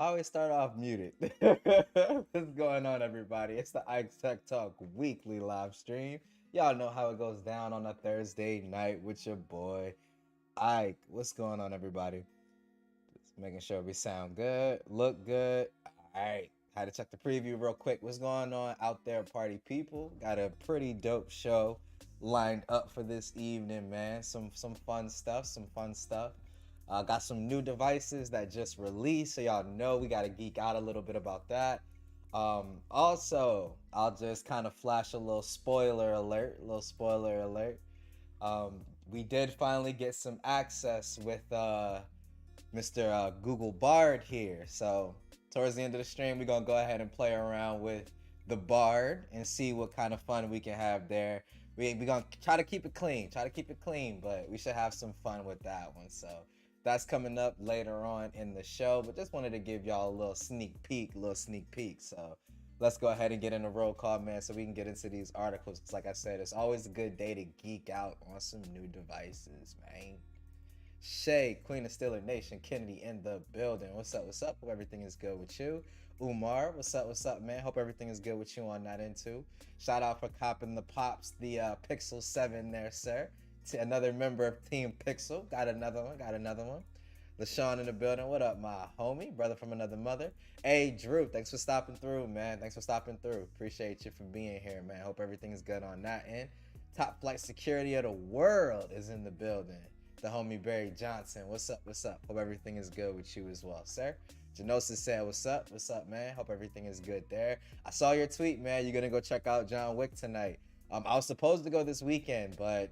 I always start off muted. What's going on, everybody? It's the Ike Tech Talk weekly live stream. Y'all know how it goes down on a Thursday night with your boy Ike. What's going on, everybody? Just making sure we sound good, look good. All right. Had to check the preview real quick. What's going on out there, party people? Got a pretty dope show lined up for this evening, man. Some fun stuff, some fun stuff. Got some new devices that just released, so y'all know we got to geek out a little bit about that. Also, I'll just kind of flash a little spoiler alert, we did finally get some access with Mr. Google Bard here. So towards the end of the stream, we're gonna go ahead and play around with the Bard and see what kind of fun we can have there. We're gonna try to keep it clean, but we should have some fun with that one. So that's coming up later on in the show. But just wanted to give y'all a little sneak peek. So let's go ahead and get in the roll call, man, so we can get into these articles. Because like I said, it's always a good day to geek out on some new devices, man. Shay, Queen of Steeler Nation, Kennedy in the building. What's up? Hope everything is good with you. Umar, what's up, man? Hope everything is good with you on that end too. Shout out for copping the pops, the Pixel 7 there, sir. To another member of Team Pixel. Got another one. LaShawn in the building. What up, my homie? Brother from another mother. Hey, Drew, thanks for stopping through, man. Appreciate you for being here, man. Hope everything is good on that end. Top flight security of the world is in the building. The homie Barry Johnson. What's up? Hope everything is good with you as well, sir. Genosis said, what's up, man? Hope everything is good there. I saw your tweet, man. You're going to go check out John Wick tonight. I was supposed to go this weekend, but,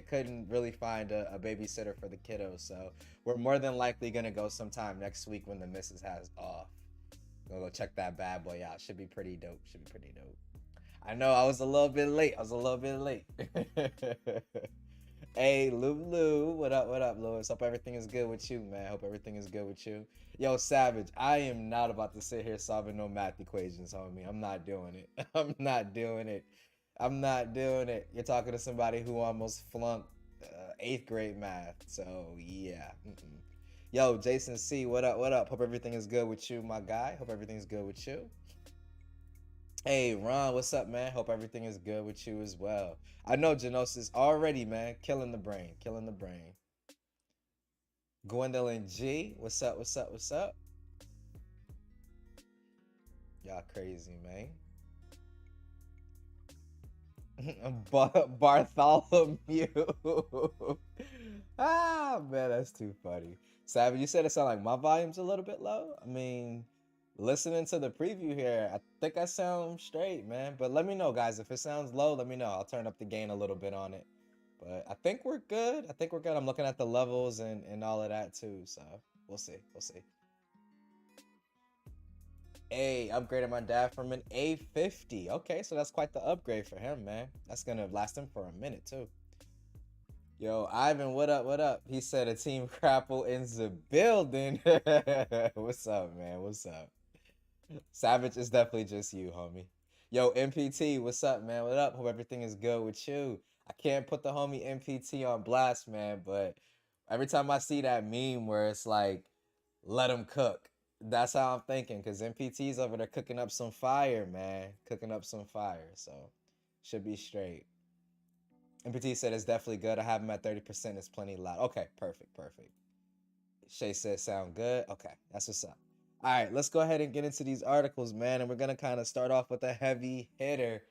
couldn't really find a babysitter for the kiddos. So we're more than likely going to go sometime next week when the missus has off. Gonna go check that bad boy out. Should be pretty dope. I know I was a little bit late. Hey, Lulu, what up, Lewis? Hope everything is good with you, man. Yo, Savage, I am not about to sit here solving no math equations, homie. I'm not doing it. You're talking to somebody who almost flunked 8th grade math, so yeah. Yo, Jason C, what up? Hope everything is good with you, my guy. Hey, Ron, what's up, man? Hope everything is good with you as well. I know Genosis already, man, killing the brain. Gwendolyn G, what's up? Y'all crazy, man. Bartholomew. Man, that's too funny. Savage, you said it sounded like my volume's a little bit low. I mean, listening to the preview here, I think I sound straight, man. But let me know, guys. If it sounds low, let me know. I'll turn up the gain a little bit on it. But I think we're good. I'm looking at the levels and all of that too. So we'll see. Hey, upgraded my dad from an A50. Okay, so that's quite the upgrade for him, man. That's gonna last him for a minute too. Yo, Ivan, what up? He said a team crapple in the building. What's up, man? Savage is definitely just you, homie. Yo, MPT, what's up, man? What up? Hope everything is good with you. I can't put the homie MPT on blast, man, but every time I see that meme where it's like, let him cook, that's how I'm thinking, because MPT's over there cooking up some fire, man. So should be straight. MPT said it's definitely good. I have him at 30%. It's plenty loud. Okay, perfect. Shay said sound good. Okay, that's what's up. All right, let's go ahead and get into these articles, man. And we're going to kind of start off with a heavy hitter.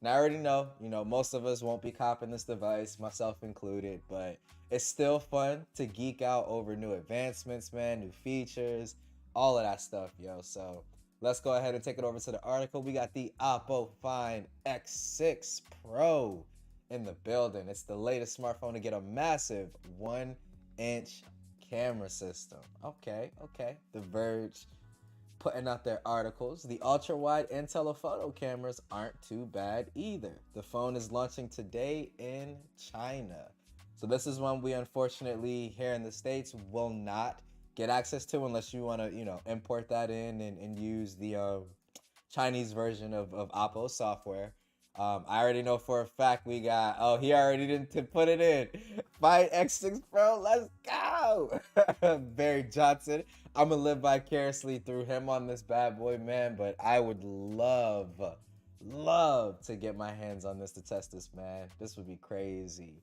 Now, I already know, most of us won't be copping this device, myself included. But it's still fun to geek out over new advancements, man, new features, all of that stuff, yo. So let's go ahead and take it over to the article. We got the Oppo Find X6 Pro in the building. It's the latest smartphone to get a massive 1-inch camera system. Okay. The Verge putting out their articles. The ultra-wide and telephoto cameras aren't too bad either. The phone is launching today in China. So this is one we unfortunately here in the States will not get access to unless you want to, import that in and use the Chinese version of Oppo software. I already know for a fact we got. Oh, he already didn't put it in. Find X6 Pro. Let's go. Barry Johnson. I'm gonna live vicariously through him on this bad boy, man. But I would love to get my hands on this to test this, man. This would be crazy.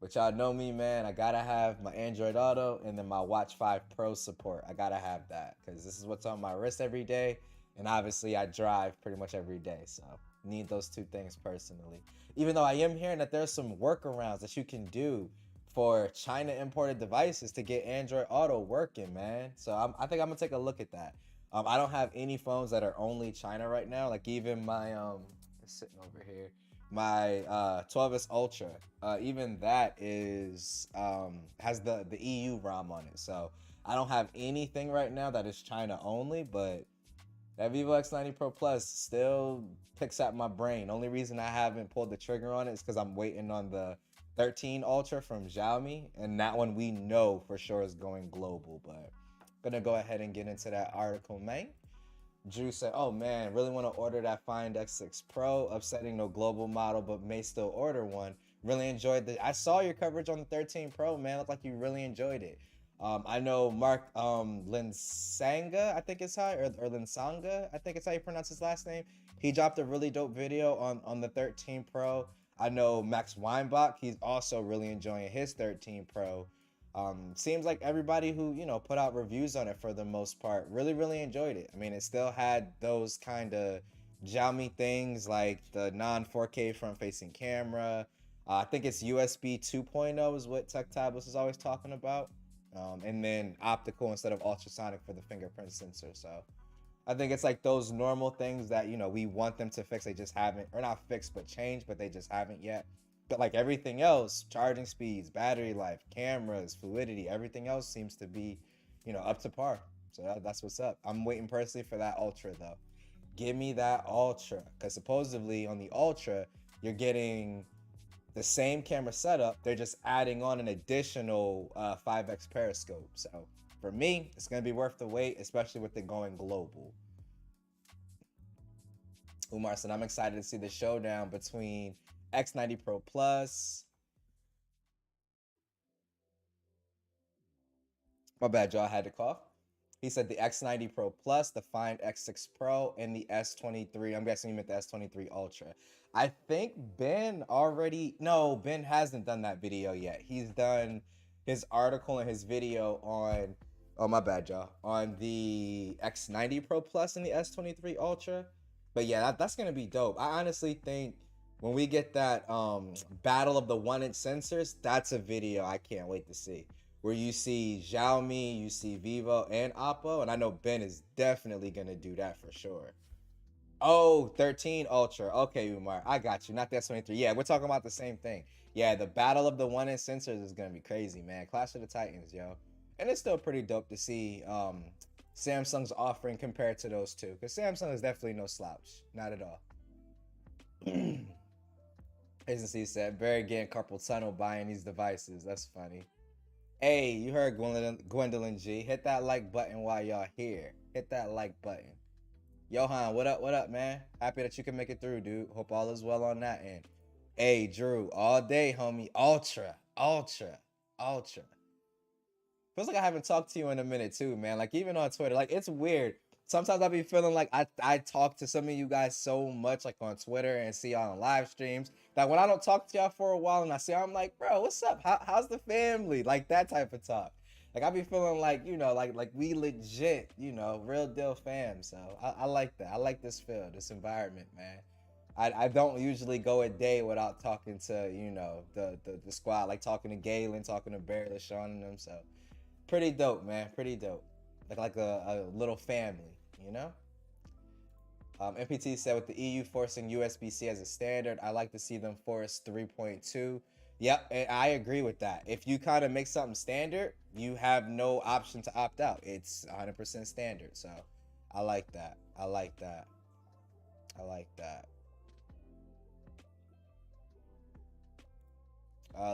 But y'all know me, man. I gotta have my Android Auto and then my Watch 5 Pro support. I gotta have that because this is what's on my wrist every day. And obviously, I drive pretty much every day. So, need those two things personally. Even though I am hearing that there's some workarounds that you can do for China imported devices to get Android Auto working, man. So, I think I'm gonna take a look at that. I don't have any phones that are only China right now. Like, even my, it's sitting over here, my 12s Ultra, even that is has the EU ROM on it. So I don't have anything right now that is China only, but that Vivo X90 Pro Plus still picks at my brain. Only reason I haven't pulled the trigger on it is because I'm waiting on the 13 Ultra from Xiaomi, and that one we know for sure is going global. But I'm gonna go ahead and get into that article, man. Drew said, "Oh man, really want to order that Find X6 Pro. Upsetting no global model, but may still order one. Really enjoyed the. I saw your coverage on the 13 Pro, man. Looked like you really enjoyed it. I know Mark Linsanga, I think it's how, or Linsanga, I think it's how you pronounce his last name. He dropped a really dope video on the 13 Pro. I know Max Weinbach, he's also really enjoying his 13 Pro. Seems like everybody who, put out reviews on it for the most part really enjoyed it. I mean, it still had those kind of Xiaomi things like the non 4K front facing camera. I think it's USB 2.0 is what Tech Tablets is always talking about. And then optical instead of ultrasonic for the fingerprint sensor. So I think it's like those normal things that, we want them to fix. They just haven't, or not fix, but change, but they just haven't yet. But like everything else, charging speeds, battery life, cameras, fluidity, everything else seems to be, up to par. So that's what's up. I'm waiting personally for that Ultra though. Give me that Ultra, because supposedly on the Ultra, you're getting the same camera setup. They're just adding on an additional 5x periscope. So for me, it's going to be worth the wait, especially with it going global. Umar said, I'm excited to see the showdown between X90 Pro Plus. My bad, y'all, I had to cough. He said the X90 Pro Plus, the Find X6 Pro, and the S23. I'm guessing you meant the S23 Ultra. I think Ben hasn't done that video yet. He's done his article and his video on, oh my bad, y'all, on the X90 Pro Plus and the S23 Ultra. But yeah, that's gonna be dope. I honestly think when we get that battle of the 1-inch sensors, that's a video I can't wait to see. Where you see Xiaomi, you see Vivo and Oppo, and I know Ben is definitely gonna do that for sure. Oh, 13 Ultra. Okay, Umar, I got you. Not the S23. Yeah, we're talking about the same thing. Yeah, the battle of the 1-inch sensors is gonna be crazy, man. Clash of the Titans, yo. And it's still pretty dope to see Samsung's offering compared to those two, because Samsung is definitely no slouch, not at all. Agency said, Barry getting carpal tunnel buying these devices. That's funny. Hey, you heard Gwendolyn G. Hit that like button while y'all here. Hit that like button. Johan, what up, man? Happy that you can make it through, dude. Hope all is well on that end. Hey, Drew, all day, homie. Ultra. Feels like I haven't talked to you in a minute, too, man. Like, even on Twitter. Like, it's weird. Sometimes I be feeling like I talk to some of you guys so much, like on Twitter and see y'all on live streams, that when I don't talk to y'all for a while and I see y'all, I'm like, bro, what's up? How's the family? Like that type of talk. Like I be feeling like, like we legit, real deal fam. So I like that. I like this feel, this environment, man. I don't usually go a day without talking to, the squad, like talking to Galen, talking to Barry, LaShawn and them. So pretty dope, man. Pretty dope. Like a little family, MPT said with the EU forcing USB-C as a standard, I like to see them force 3.2. Yep, and I agree with that. If you kind of make something standard, you have no option to opt out. It's 100% standard. So I like that.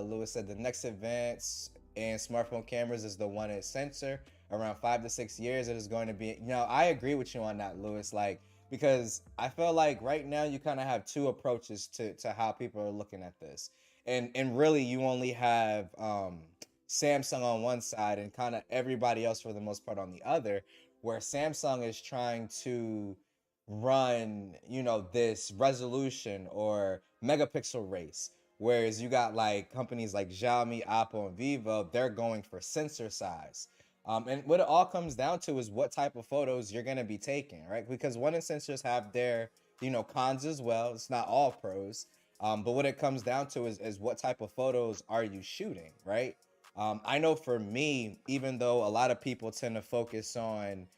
Lewis said the next advance in smartphone cameras is the 1-inch sensor. Around 5 to 6 years, it is going to be. I agree with you on that, Lewis. Like because I feel like right now you kind of have two approaches to how people are looking at this. And really you only have Samsung on one side and kind of everybody else for the most part on the other, where Samsung is trying to run, you know, this resolution or megapixel race. Whereas you got like companies like Xiaomi, Apple, and Vivo, they're going for sensor size. And what it all comes down to is what type of photos you're gonna be taking, right? Because one and sensors have their, you know, cons as well. It's not all pros. But what it comes down to is what type of photos are you shooting, right? I know for me, even though a lot of people tend to focus on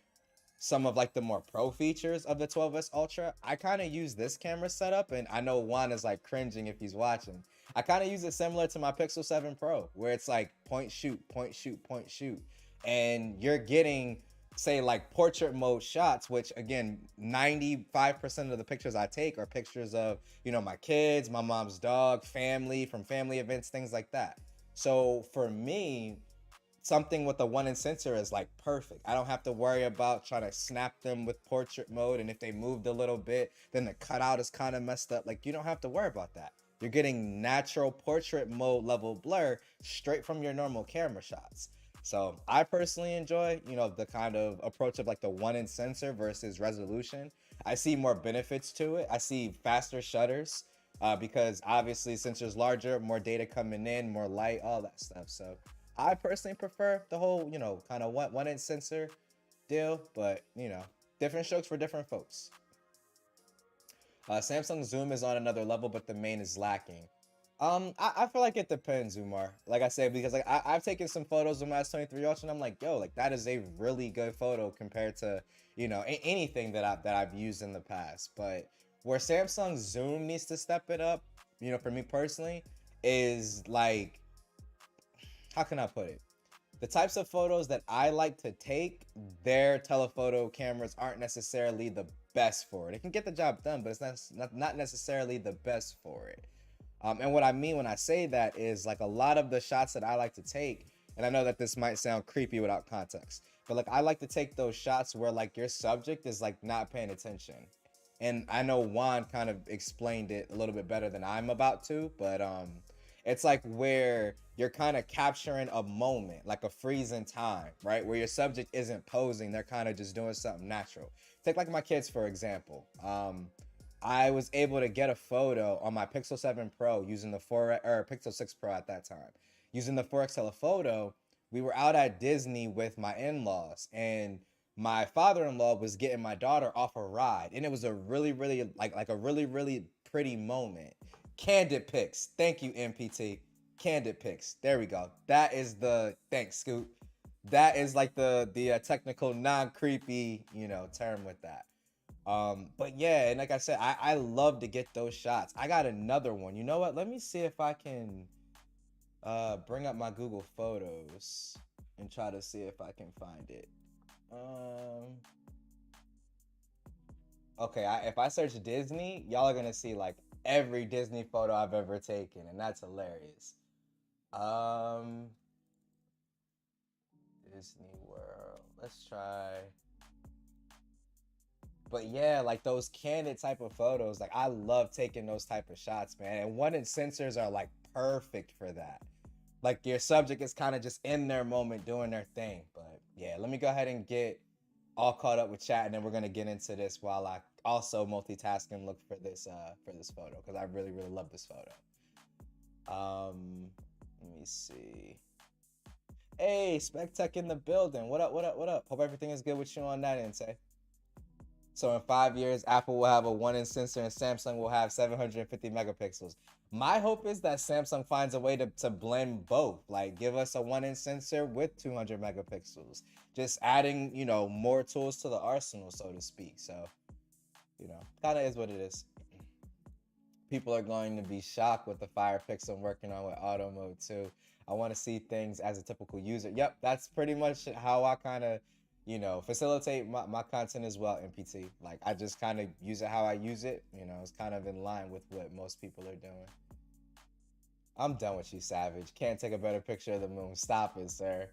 some of like the more pro features of the 12S Ultra, I kind of use this camera setup, and I know Juan is like cringing if he's watching. I kind of use it similar to my Pixel 7 Pro, where it's like point shoot, point shoot, point shoot, and you're getting, say, like portrait mode shots, which again, 95% of the pictures I take are pictures of, you know, my kids, my mom's dog, family, from family events, things like that. So for me, something with the one in sensor is like perfect. I don't have to worry about trying to snap them with portrait mode, and if they moved a little bit, then the cutout is kind of messed up. Like, you don't have to worry about that. You're getting natural portrait mode level blur straight from your normal camera shots. So I personally enjoy, you know, the kind of approach of like the one in sensor versus resolution. I see more benefits to it. I see faster shutters, because obviously sensors larger, more data coming in, more light, all that stuff. So I personally prefer the whole, you know, kind of one inch sensor deal, but you know, different strokes for different folks. Samsung Zoom is on another level, but the main is lacking. I feel like it depends, Umar. Like I said, because like I've taken some photos of my S23 Ultra, and I'm like, yo, like that is a really good photo compared to, you know, anything that I've used in the past. But where Samsung Zoom needs to step it up, you know, for me personally, is like, how can I put it? The types of photos that I like to take, their telephoto cameras aren't necessarily the best for it. It can get the job done, but it's not necessarily the best for it. And what I mean when I say that is like a lot of the shots that I like to take, and I know that this might sound creepy without context, but like I like to take those shots where like your subject is like not paying attention. And I know Juan kind of explained it a little bit better than I'm about to, but it's like where you're kind of capturing a moment, like a freeze in time, right? Where your subject isn't posing, they're kind of just doing something natural. Take like my kids, for example. I was able to get a photo on my Pixel 7 Pro using the 4 or Pixel 6 Pro at that time. Using the 4X telephoto, we were out at Disney with my in-laws, and my father-in-law was getting my daughter off a ride, and it was a really like a really pretty moment. Candid pics. Thank you, MPT. Candid pics. There we go. That is the, thanks, Scoot. That is like the technical non-creepy, you know, term with that. But yeah, and like I said, I love to get those shots. I got another one. You know what? Let me see if I can bring up my Google Photos and try to see if I can find it. Okay, if I search Disney, y'all are gonna see like every Disney photo I've ever taken, and that's hilarious. Um, Disney World. Let's try. But yeah, like those candid type of photos, like I love taking those type of shots, man. And one in sensors are like perfect for that. Like your subject is kind of just in their moment doing their thing. But yeah, let me go ahead and get all caught up with chat, and then we're gonna get into this while I also multitask and look for this photo, because I really love this photo. Let me see. Hey, Spec Tech in the building. What up? What up? What up? Hope everything is good with you on that end, Tay. So in 5 years, Apple will have a one inch sensor and Samsung will have 750 megapixels. My hope is that Samsung finds a way to blend both, like give us a one inch sensor with 200 megapixels, just adding, you know, more tools to the arsenal, so to speak. So, you know, kind of is what it is. People are going to be shocked with the fire picks I'm working on with auto mode too. I want to see things as a typical user. Yep, that's pretty much how I kind of, you know, facilitate my content as well, MPT. Like I just kind of use it how I use it. You know, it's kind of in line with what most people are doing. I'm done with you, Savage. Can't take a better picture of the moon. Stop it, sir.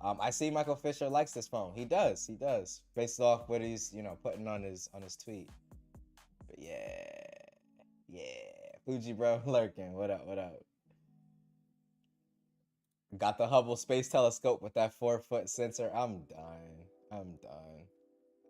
I see Michael Fisher likes this phone. He does. He does. Based off what he's, putting on his tweet. But yeah. Yeah. Fuji bro lurking. What up? What up? Got the Hubble Space Telescope with that 4-foot sensor. I'm done. I'm done.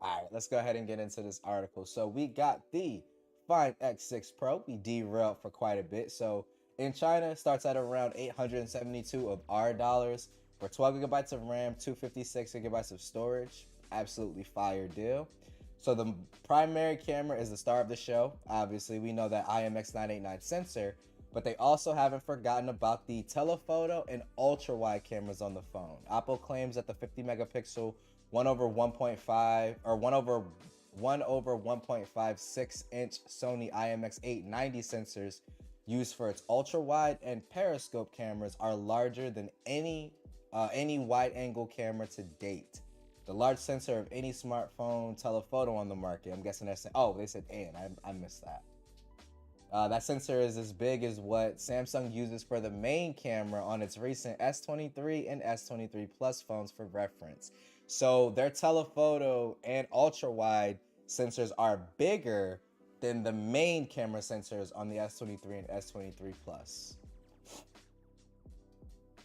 All right, let's go ahead and get into this article. So we got the Find X6 Pro. We derailed for quite a bit. So in China, it starts at around 872 of our dollars for 12 gigabytes of RAM, 256 gigabytes of storage. Absolutely fire deal. So the primary camera is the star of the show. Obviously, we know that IMX989 sensor, but they also haven't forgotten about the telephoto and ultra wide cameras on the phone. Apple claims that the 50 megapixel 1 over 1.5 or 1 over 1.56 inch Sony IMX890 sensors used for its ultra wide and periscope cameras are larger than any wide angle camera to date. The large sensor of any smartphone telephoto on the market. I'm guessing they're saying, oh, they said and I missed that. That sensor is as big as what Samsung uses for the main camera on its recent S23 and S23 Plus phones for reference. So their telephoto and ultra wide sensors are bigger than the main camera sensors on the S23 and S23 Plus.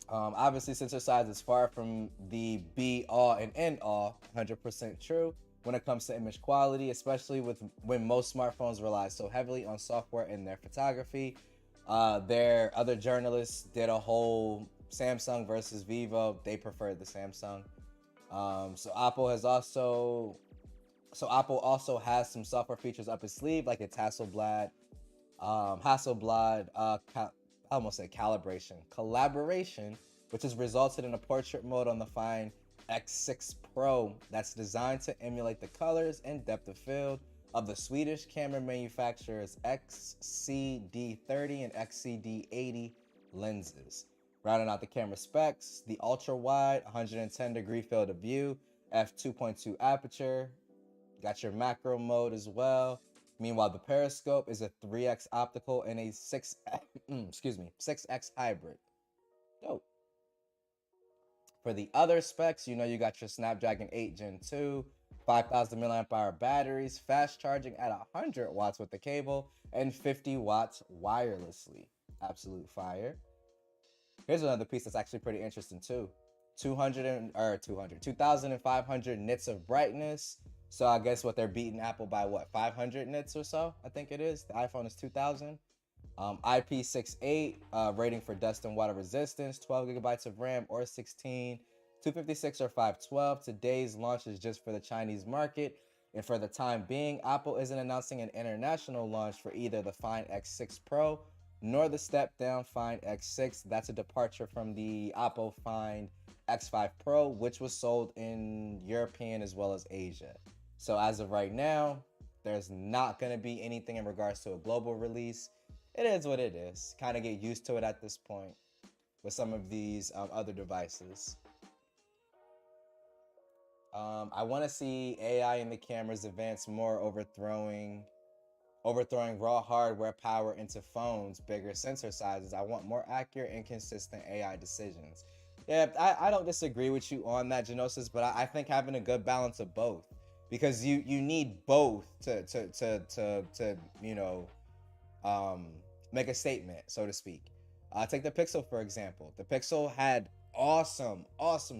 Obviously, sensor size is far from the be all and end all, 100% true when it comes to image quality, especially when most smartphones rely so heavily on software in their photography. Their other journalists did a whole Samsung versus Vivo. They preferred the Samsung. Apple also has some software features up its sleeve, like its I almost said collaboration, which has resulted in a portrait mode on the Find X6 Pro that's designed to emulate the colors and depth of field of the Swedish camera manufacturers XCD30 and XCD80 lenses. Rounding out the camera specs, the ultra wide 110 degree field of view, f2.2 aperture, got your macro mode as well. Meanwhile, the periscope is a 3x optical and a 6x hybrid. Dope. For the other specs, you got your Snapdragon 8 Gen 2, 5,000 milliamp hour batteries, fast charging at 100 watts with the cable, and 50 watts wirelessly. Absolute fire. Here's another piece that's actually pretty interesting too. 2,500 nits of brightness. So I guess what they're beating Apple by 500 nits or so? I think it is. The iPhone is 2,000. IP68 rating for dust and water resistance, 12 gigabytes of RAM or 16, 256 or 512. Today's launch is just for the Chinese market, and for the time being, Apple isn't announcing an international launch for either the Find X6 Pro nor the step down Find X6. That's a departure from the Apple Find X5 Pro, which was sold in European as well as Asia. So as of right now, there's not going to be anything in regards to a global release. It is what it is. Kind of get used to it at this point with some of these other devices. I want to see AI in the cameras advance more, overthrowing raw hardware power into phones, bigger sensor sizes. I want more accurate and consistent AI decisions. Yeah, I don't disagree with you on that, Genosis, but I think having a good balance of both, because you need both to make a statement, so to speak. Take the Pixel for example. The Pixel had awesome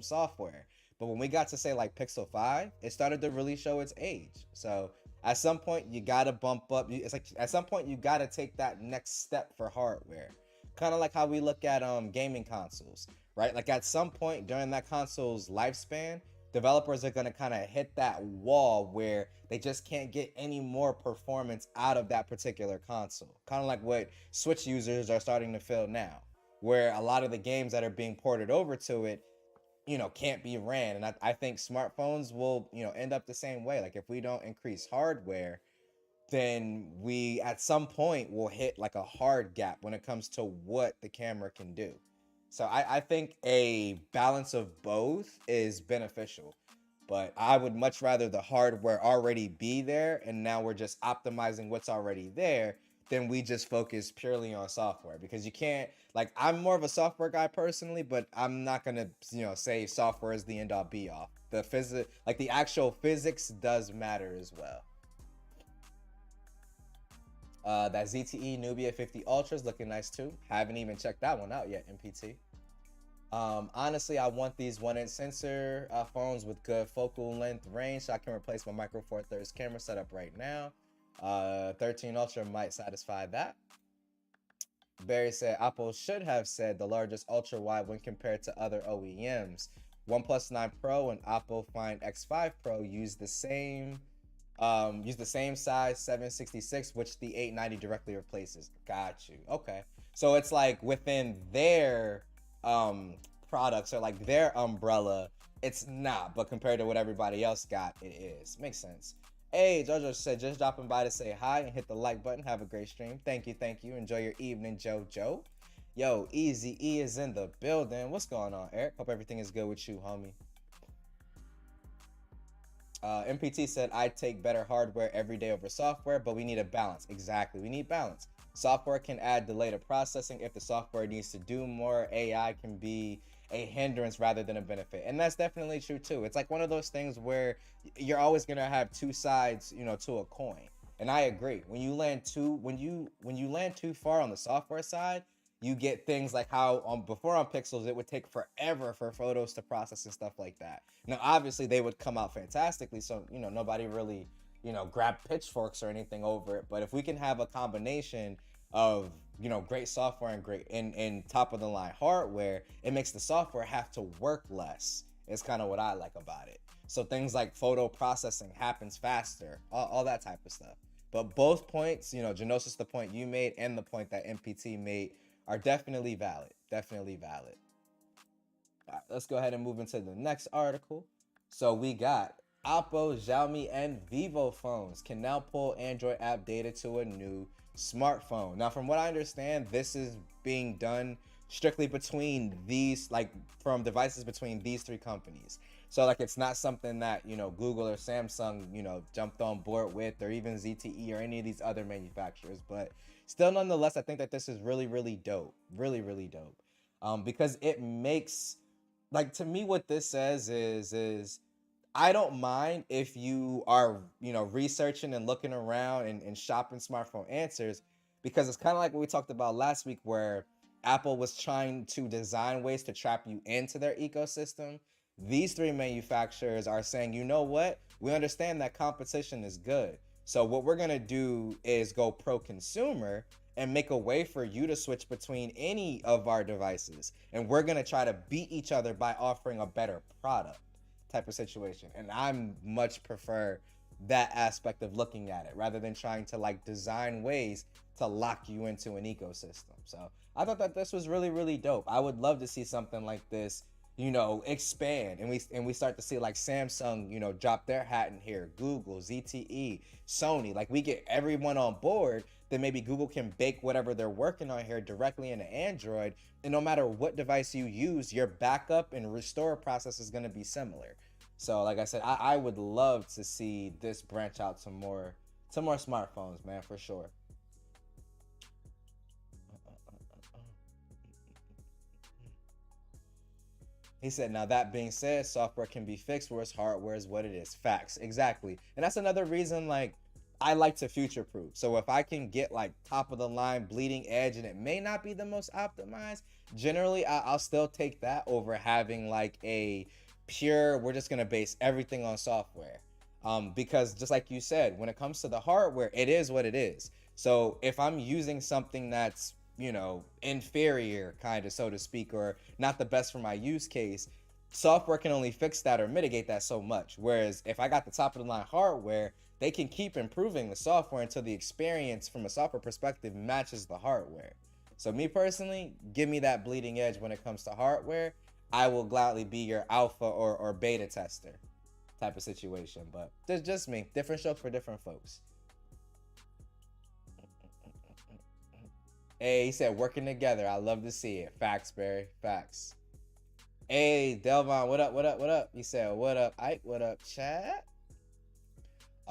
software, but when we got to say like Pixel 5, it started to really show its age. So at some point you gotta bump up. It's like at some point you gotta take that next step for hardware. Kind of like how we look at gaming consoles, right? Like at some point during that console's lifespan, developers are going to kind of hit that wall where they just can't get any more performance out of that particular console. Kind of like what Switch users are starting to feel now, where a lot of the games that are being ported over to it, can't be ran. And I think smartphones will, end up the same way. Like if we don't increase hardware, then we at some point will hit like a hard gap when it comes to what the camera can do. So I think a balance of both is beneficial, but I would much rather the hardware already be there and now we're just optimizing what's already there then we just focus purely on software, because you can't, like, I'm more of a software guy personally, but I'm not gonna, say software is the end all be all. The like the actual physics does matter as well. That ZTE Nubia 50 Ultra is looking nice too. Haven't even checked that one out yet, MPT. Honestly, I want these 1-inch sensor phones with good focal length range, so I can replace my Micro Four Thirds camera setup right now. 13 Ultra might satisfy that. Barry said Apple should have said the largest ultra wide when compared to other OEMs. OnePlus 9 Pro and Apple Find X5 Pro use the same size 766, which the 890 directly replaces. Got you. Okay, so it's like within their products, or like their umbrella, it's not, but compared to what everybody else got, it is. Makes sense. Hey, Jojo said, just dropping by to say hi and hit the like button. Have a great stream. Thank you. Enjoy your evening, Jojo. Yo, Easy E is in the building. What's going on, Eric? Hope everything is good with you, homie. MPT said, I'd take better hardware every day over software, but we need a balance. Exactly, we need balance. Software can add delay to processing. If the software needs to do more, AI can be a hindrance rather than a benefit. And that's definitely true too. It's like one of those things where you're always gonna have two sides, to a coin. And I agree. When you land too far on the software side, you get things like how before on Pixels, it would take forever for photos to process and stuff like that. Now, obviously, they would come out fantastically, so nobody really grabbed pitchforks or anything over it. But if we can have a combination of great software and great and top of the line hardware, it makes the software have to work less. It's kind of what I like about it. So things like photo processing happens faster, all that type of stuff. But both points, Genosis, the point you made and the point that MPT made, are definitely valid. Definitely valid. All right, let's go ahead and move into the next article. So we got Oppo, Xiaomi, and Vivo phones can now pull Android app data to a new smartphone. Now, from what I understand, this is being done strictly between these, like from devices between these three companies. So like it's not something that Google or Samsung jumped on board with, or even ZTE or any of these other manufacturers. But still, nonetheless, I think that this is really, really dope. Really, really dope. Because it makes, like, to me, what this says is I don't mind if you are, researching and looking around and shopping smartphone answers, because it's kind of like what we talked about last week, where Apple was trying to design ways to trap you into their ecosystem. These three manufacturers are saying, you know what? We understand that competition is good. So what we're going to do is go pro-consumer and make a way for you to switch between any of our devices. And we're going to try to beat each other by offering a better product type of situation. And I'm much prefer that aspect of looking at it, rather than trying to like design ways to lock you into an ecosystem. So I thought that this was really, really dope. I would love to see something like this expand, and we start to see like Samsung drop their hat in here, Google, ZTE, Sony, like we get everyone on board. Then maybe Google can bake whatever they're working on here directly into Android, and no matter what device you use, your backup and restore process is going to be similar. So like I said, I would love to see this branch out to more smartphones, man, for sure. He said, now that being said, software can be fixed, whereas hardware is what it is. Facts. Exactly. And that's another reason, like, I like to future proof. So if I can get like top of the line bleeding edge, and it may not be the most optimized, generally I'll still take that over having like a pure, we're just going to base everything on software. Because just like you said, when it comes to the hardware, it is what it is. So if I'm using something that's inferior, kind of, so to speak, or not the best for my use case, software can only fix that or mitigate that so much. Whereas if I got the top of the line hardware, they can keep improving the software until the experience from a software perspective matches the hardware. So me personally, give me that bleeding edge when it comes to hardware. I will gladly be your alpha or beta tester type of situation. But just me, different strokes for different folks. Hey, he said working together. I love to see it. Facts, Barry. Facts. Hey, Delvon, what up? He said, what up, Ike? What up, chat?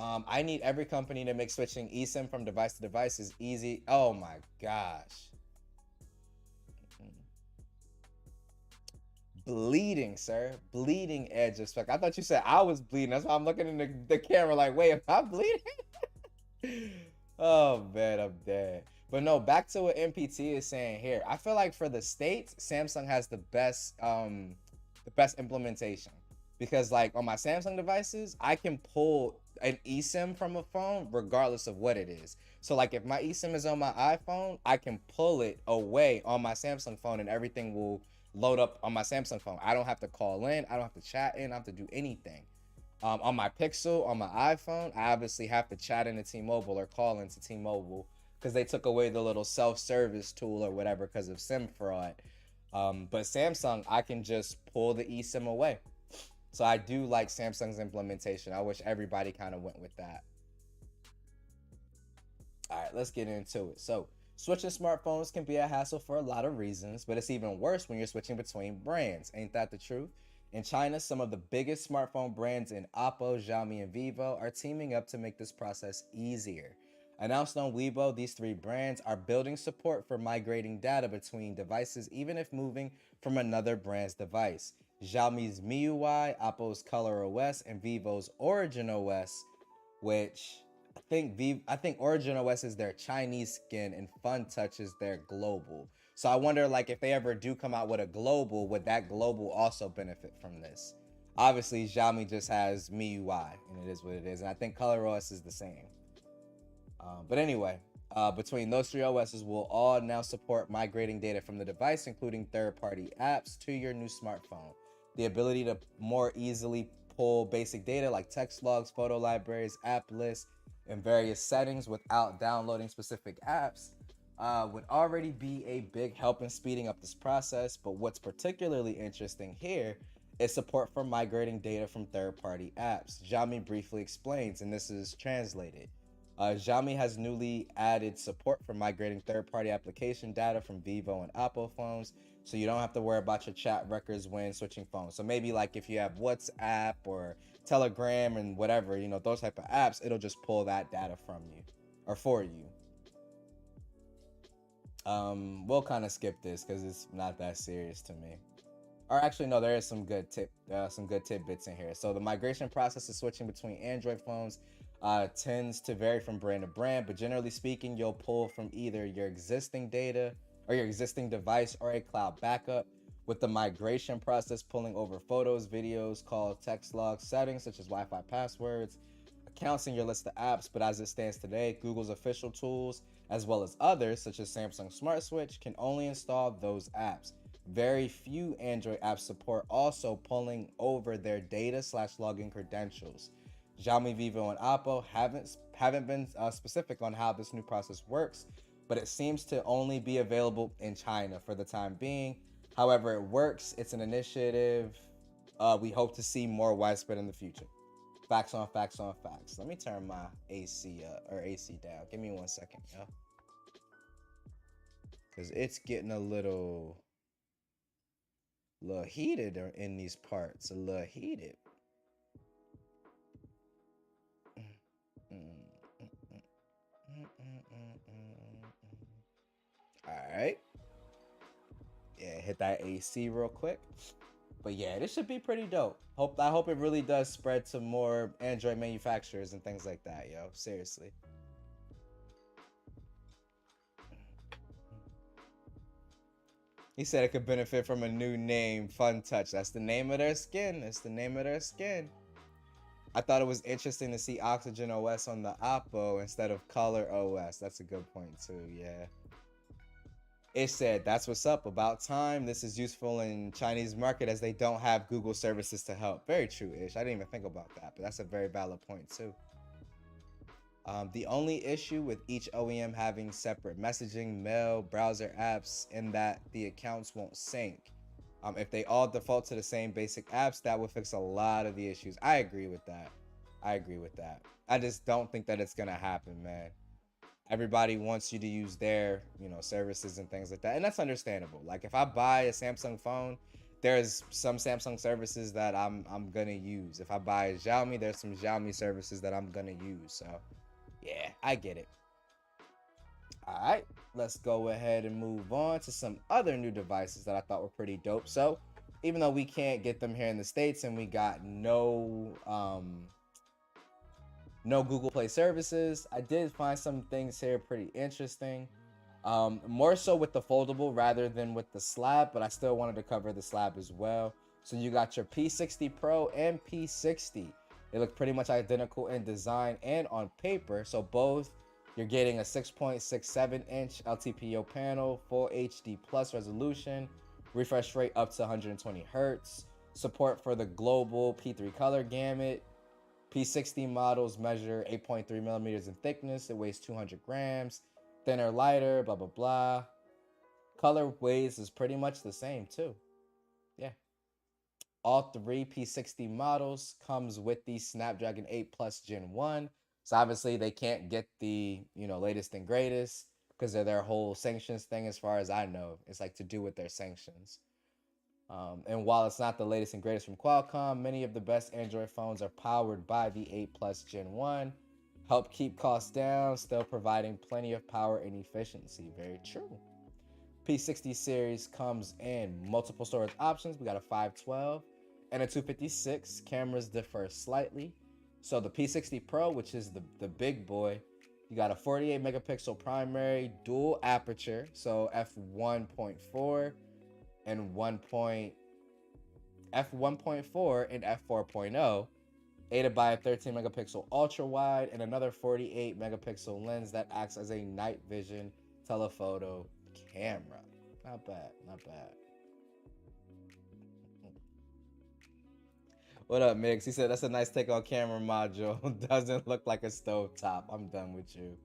I need every company to make switching eSIM from device to device is easy. Oh my gosh. Bleeding, sir. Bleeding edge of spec. I thought you said I was bleeding. That's why I'm looking in the camera like, wait, am I bleeding? Oh man, I'm dead. But no, back to what MPT is saying here. I feel like for the States, Samsung has the best implementation. Because like on my Samsung devices, I can pull an eSIM from a phone regardless of what it is. So like if my eSIM is on my iPhone, I can pull it away on my Samsung phone and everything will load up on my Samsung phone. I don't have to call in, I don't have to chat in, I don't have to do anything. On my Pixel, on my iPhone, I obviously have to chat into T-Mobile or call into T-Mobile because they took away the little self-service tool or whatever because of SIM fraud. But Samsung, I can just pull the eSIM away. So I do like Samsung's implementation. I wish everybody kind of went with that. All right, let's get into it. So switching smartphones can be a hassle for a lot of reasons, but it's even worse when you're switching between brands. Ain't that the truth? In China, some of the biggest smartphone brands in Oppo, Xiaomi, and Vivo are teaming up to make this process easier. Announced on Weibo, these three brands are building support for migrating data between devices even if moving from another brand's device. Xiaomi's MIUI, Oppo's Color OS, and Vivo's Origin OS, which I think Origin OS is their Chinese skin and Fun Touch is their global. So I wonder like if they ever do come out with a global, would that global also benefit from this? Obviously, Xiaomi just has MIUI and it is what it is, and I think Color OS is the same. But anyway, between those three OSs will all now support migrating data from the device, including third-party apps, to your new smartphone. The ability to more easily pull basic data like text logs, photo libraries, app lists, and various settings without downloading specific apps would already be a big help in speeding up this process. But what's particularly interesting here is support for migrating data from third-party apps. Xiaomi briefly explains, and this is translated. Xiaomi has newly added support for migrating third-party application data from Vivo and Oppo phones, so you don't have to worry about your chat records when switching phones. So maybe like if you have WhatsApp or Telegram and whatever, you know, those type of apps, it'll just pull that data from you or for you. We'll kind of skip this because it's not that serious to me. Or actually, no, there is some good tidbits in here. So the migration process of switching between Android phones tends to vary from brand to brand, but generally speaking, you'll pull from either your existing data or your existing device or a cloud backup, with the migration process pulling over photos, videos, calls, text logs, settings such as Wi-Fi passwords, accounts in your list of apps. But as it stands today, Google's official tools, as well as others such as Samsung Smart Switch, can only install those apps. Very few Android apps support also pulling over their data / login credentials. Xiaomi, Vivo, and Oppo haven't been specific on how this new process works, but it seems to only be available in China for the time being. However, it works. It's an initiative we hope to see more widespread in the future. Facts on facts on facts. Let me turn my AC AC down. Give me 1 second, yo. Cause it's getting a little heated in these parts. A little heated. All right. Yeah, hit that AC real quick. But yeah, this should be pretty dope. I hope it really does spread to more Android manufacturers and things like that, yo. Seriously. He said it could benefit from a new name, Fun Touch. That's the name of their skin. That's the name of their skin. I thought it was interesting to see Oxygen OS on the Oppo instead of Color OS. That's a good point too, yeah. It said, that's what's up, about time. This is useful in Chinese market as they don't have Google services to help. Very true, Ish. I didn't even think about that, but that's a very valid point too. The only issue with each OEM having separate messaging, mail, browser apps, in that the accounts won't sync. If they all default to the same basic apps, that would fix a lot of the issues. I agree with that. I just don't think that it's gonna happen, man. Everybody wants you to use their, services and things like that, and that's understandable. Like if I buy a Samsung phone, there's some Samsung services that I'm gonna use. If I buy a Xiaomi, there's some Xiaomi services that I'm gonna use. So yeah, I get it. All right, let's go ahead and move on to some other new devices that I thought were pretty dope. So even though we can't get them here in the States and we got no Google Play services, I did find some things here pretty interesting. More so with the foldable rather than with the slab, but I still wanted to cover the slab as well. So you got your P60 Pro and P60. They look pretty much identical in design and on paper. So both, you're getting a 6.67-inch LTPO panel, full HD plus resolution, refresh rate up to 120 hertz, support for the global P3 color gamut. P60 models measure 8.3 millimeters in thickness. It weighs 200 grams. Thinner, lighter, blah, blah, blah. Color weighs is pretty much the same too. Yeah. All three P60 models comes with the Snapdragon 8 Plus Gen 1. So obviously they can't get the, latest and greatest because of their whole sanctions thing as far as I know. It's like to do with their sanctions. And while it's not the latest and greatest from Qualcomm, many of the best Android phones are powered by the 8 Plus Gen 1. Help keep costs down, still providing plenty of power and efficiency. Very true. P60 series comes in multiple storage options. We got a 512 and a 256. Cameras differ slightly. So the P60 Pro, which is the big boy, you got a 48 megapixel primary, dual aperture, so f1.4 and f1.4 and f4.0, aided by a 13 megapixel ultra wide and another 48 megapixel lens that acts as a night vision telephoto camera. Not bad, not bad. What up, Mix? He said that's a nice take on camera module. Doesn't look like a stovetop. I'm done with you.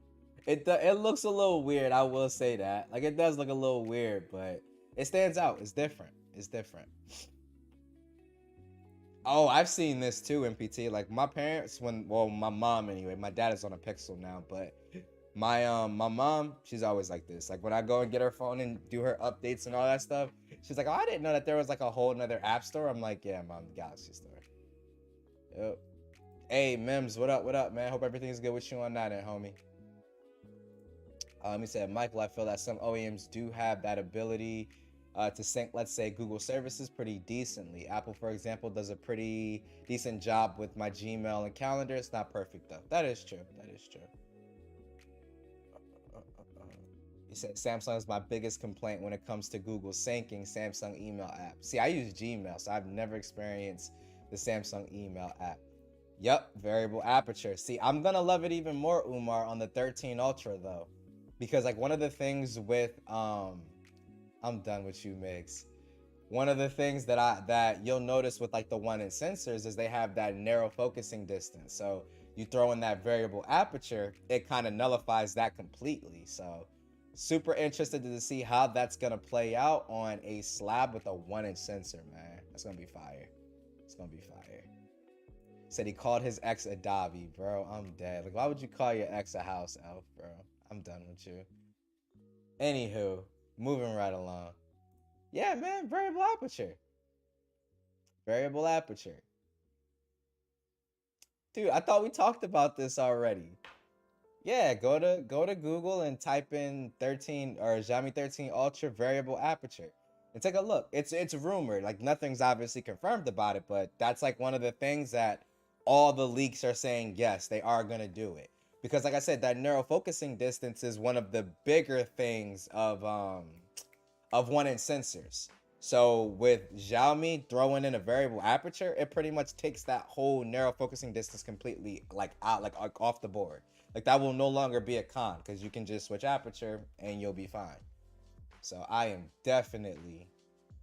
It looks a little weird, I will say that. Like, it does look a little weird, but it stands out. It's different. It's different. Oh, I've seen this too, MPT. Like, my parents, my mom anyway. My dad is on a Pixel now, but my mom, she's always like this. Like, when I go and get her phone and do her updates and all that stuff, she's like, oh, I didn't know that there was like a whole nother app store. I'm like, yeah, Mom, Galaxy Store. Yep. Hey, Mims, what up, man? Hope everything's good with you on that end, homie. He said, Michael, I feel that some OEMs do have that ability to sync, let's say, Google services pretty decently. Apple, for example, does a pretty decent job with my Gmail and calendar. It's not perfect, though. That is true. That is true. He said, Samsung is my biggest complaint when it comes to Google syncing Samsung email app. See, I use Gmail, so I've never experienced the Samsung email app. Yep, variable aperture. See, I'm going to love it even more, Umar, on the 13 Ultra, though. Because, like, one of the things with... I'm done with you, Migs. One of the things that you'll notice with like the 1-inch sensors is they have that narrow focusing distance. So you throw in that variable aperture, it kind of nullifies that completely. So super interested to see how that's gonna play out on a slab with a 1-inch sensor, man. That's gonna be fire. It's gonna be fire. Said he called his ex a Dobby, bro. I'm dead. Like, why would you call your ex a house elf, bro? I'm done with you. Anywho. Moving right along. Yeah, man, variable aperture. Variable aperture. Dude, I thought we talked about this already. Yeah, go to Google and type in 13 or Xiaomi 13 Ultra variable aperture. And take a look. It's rumored. Like, nothing's obviously confirmed about it, but that's like one of the things that all the leaks are saying, yes, they are going to do it. Because like I said, that narrow focusing distance is one of the bigger things of 1-inch sensors. So with Xiaomi throwing in a variable aperture, it pretty much takes that whole narrow focusing distance completely like out, like off the board. Like, that will no longer be a con because you can just switch aperture and you'll be fine. So I am definitely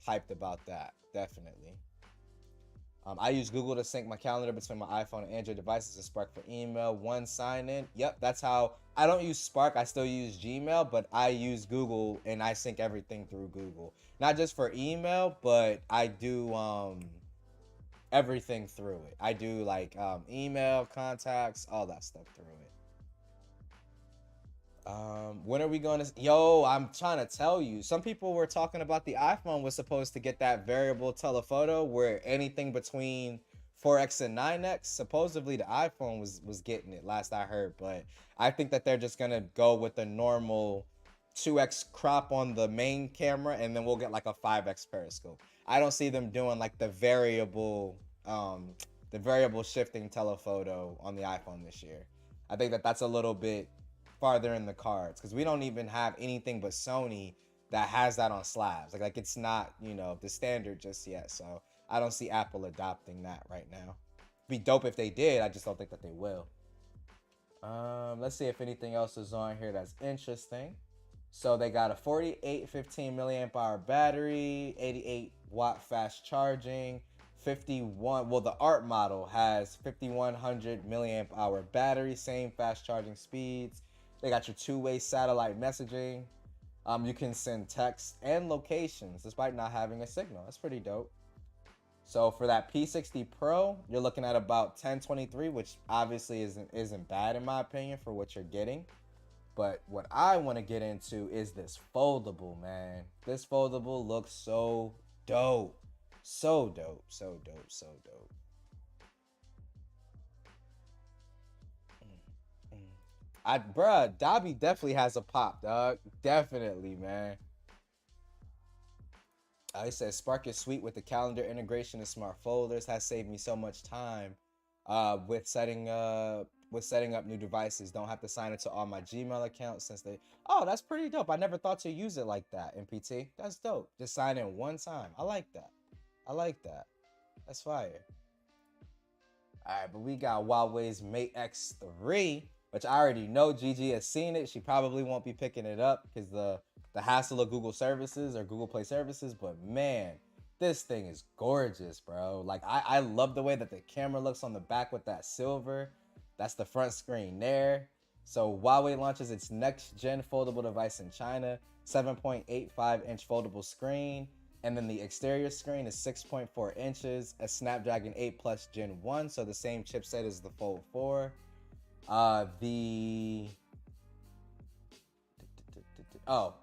hyped about that. Definitely. I use Google to sync my calendar between my iPhone and Android devices and Spark for email. One sign in. Yep, that's how. I don't use Spark. I still use Gmail, but I use Google and I sync everything through Google. Not just for email, but I do everything through it. I do like email, contacts, all that stuff through it. When are we going to? Yo, I'm trying to tell you. Some people were talking about the iPhone was supposed to get that variable telephoto where anything between 4x and 9x. Supposedly the iPhone was getting it last I heard, but I think that they're just gonna go with the normal 2x crop on the main camera, and then we'll get like a 5x periscope. I don't see them doing like the variable shifting telephoto on the iPhone this year. I think that that's a little bit farther in the cards because we don't even have anything but Sony that has that on slabs. Like it's not, the standard just yet. So I don't see Apple adopting that right now. Be dope if they did. I just don't think that they will. Let's see if anything else is on here that's interesting. So they got a 4815 milliamp hour battery, 88 watt fast charging, 51. Well, the art model has 5100 milliamp hour battery, same fast charging speeds. They got your two-way satellite messaging. You can send text and locations despite not having a signal. That's pretty dope. So for that P60 Pro, you're looking at about 1023, which obviously isn't bad in my opinion for what you're getting. But what I want to get into is this foldable, man. This foldable looks so dope. So dope, so dope, so dope. Bruh, Dobby definitely has a pop, dog. Definitely, man. He says Spark is sweet with the calendar integration and smart folders. Has saved me so much time with setting up new devices. Don't have to sign into all my Gmail accounts since they. Oh, that's pretty dope. I never thought to use it like that. MPT, that's dope. Just sign in one time. I like that. That's fire. All right, but we got Huawei's Mate X3, which I already know Gigi has seen it. She probably won't be picking it up because the hassle of Google services or Google Play services. But man, this thing is gorgeous, bro. Like I love the way that the camera looks on the back with that silver. That's the front screen there. So Huawei launches its next gen foldable device in China, 7.85 inch foldable screen. And then the exterior screen is 6.4 inches, a Snapdragon 8 Plus Gen 1, so the same chipset as the Fold 4.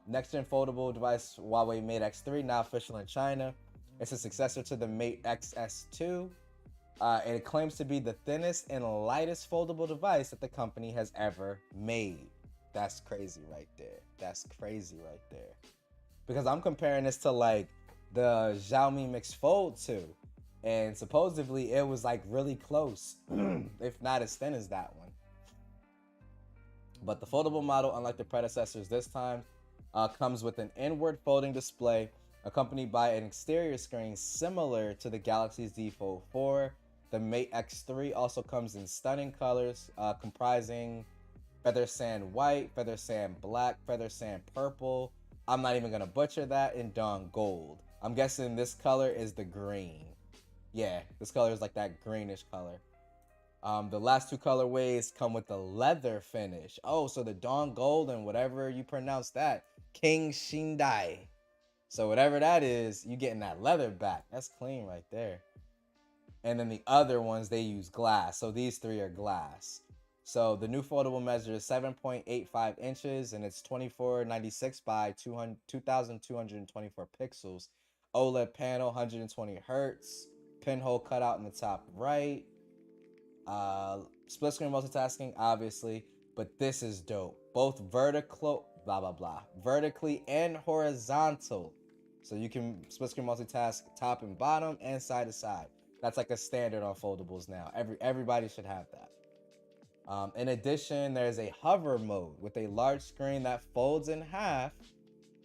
Next gen foldable device, Huawei Mate X3, now official in China. It's a successor to the Mate XS2. And it claims to be the thinnest and lightest foldable device that the company has ever made. That's crazy right there. Because I'm comparing this to like the Xiaomi Mix Fold 2. And supposedly it was like really close, if not as thin as that one. But the foldable model, unlike the predecessors this time, comes with an inward folding display accompanied by an exterior screen similar to the Galaxy Z Fold 4. The Mate X3 also comes in stunning colors comprising feather sand white, feather sand black, feather sand purple. I'm not even going to butcher that, in dawn gold. I'm guessing this color is the green. Yeah, this color is like that greenish color. The last two colorways come with the leather finish. Oh, so the dawn gold and whatever you pronounce that, King Shindai. So whatever that is, you getting that leather back. That's clean right there. And then the other ones, they use glass. So these three are glass. So the new foldable measures 7.85 inches and it's 2496 by 2224 pixels. OLED panel, 120 hertz. Pinhole cutout in the top right. Split screen multitasking, obviously. But this is dope. Both vertically and horizontal. So you can split screen multitask top and bottom and side to side. That's like a standard on foldables now. Everybody should have that. In addition, there's a hover mode with a large screen that folds in half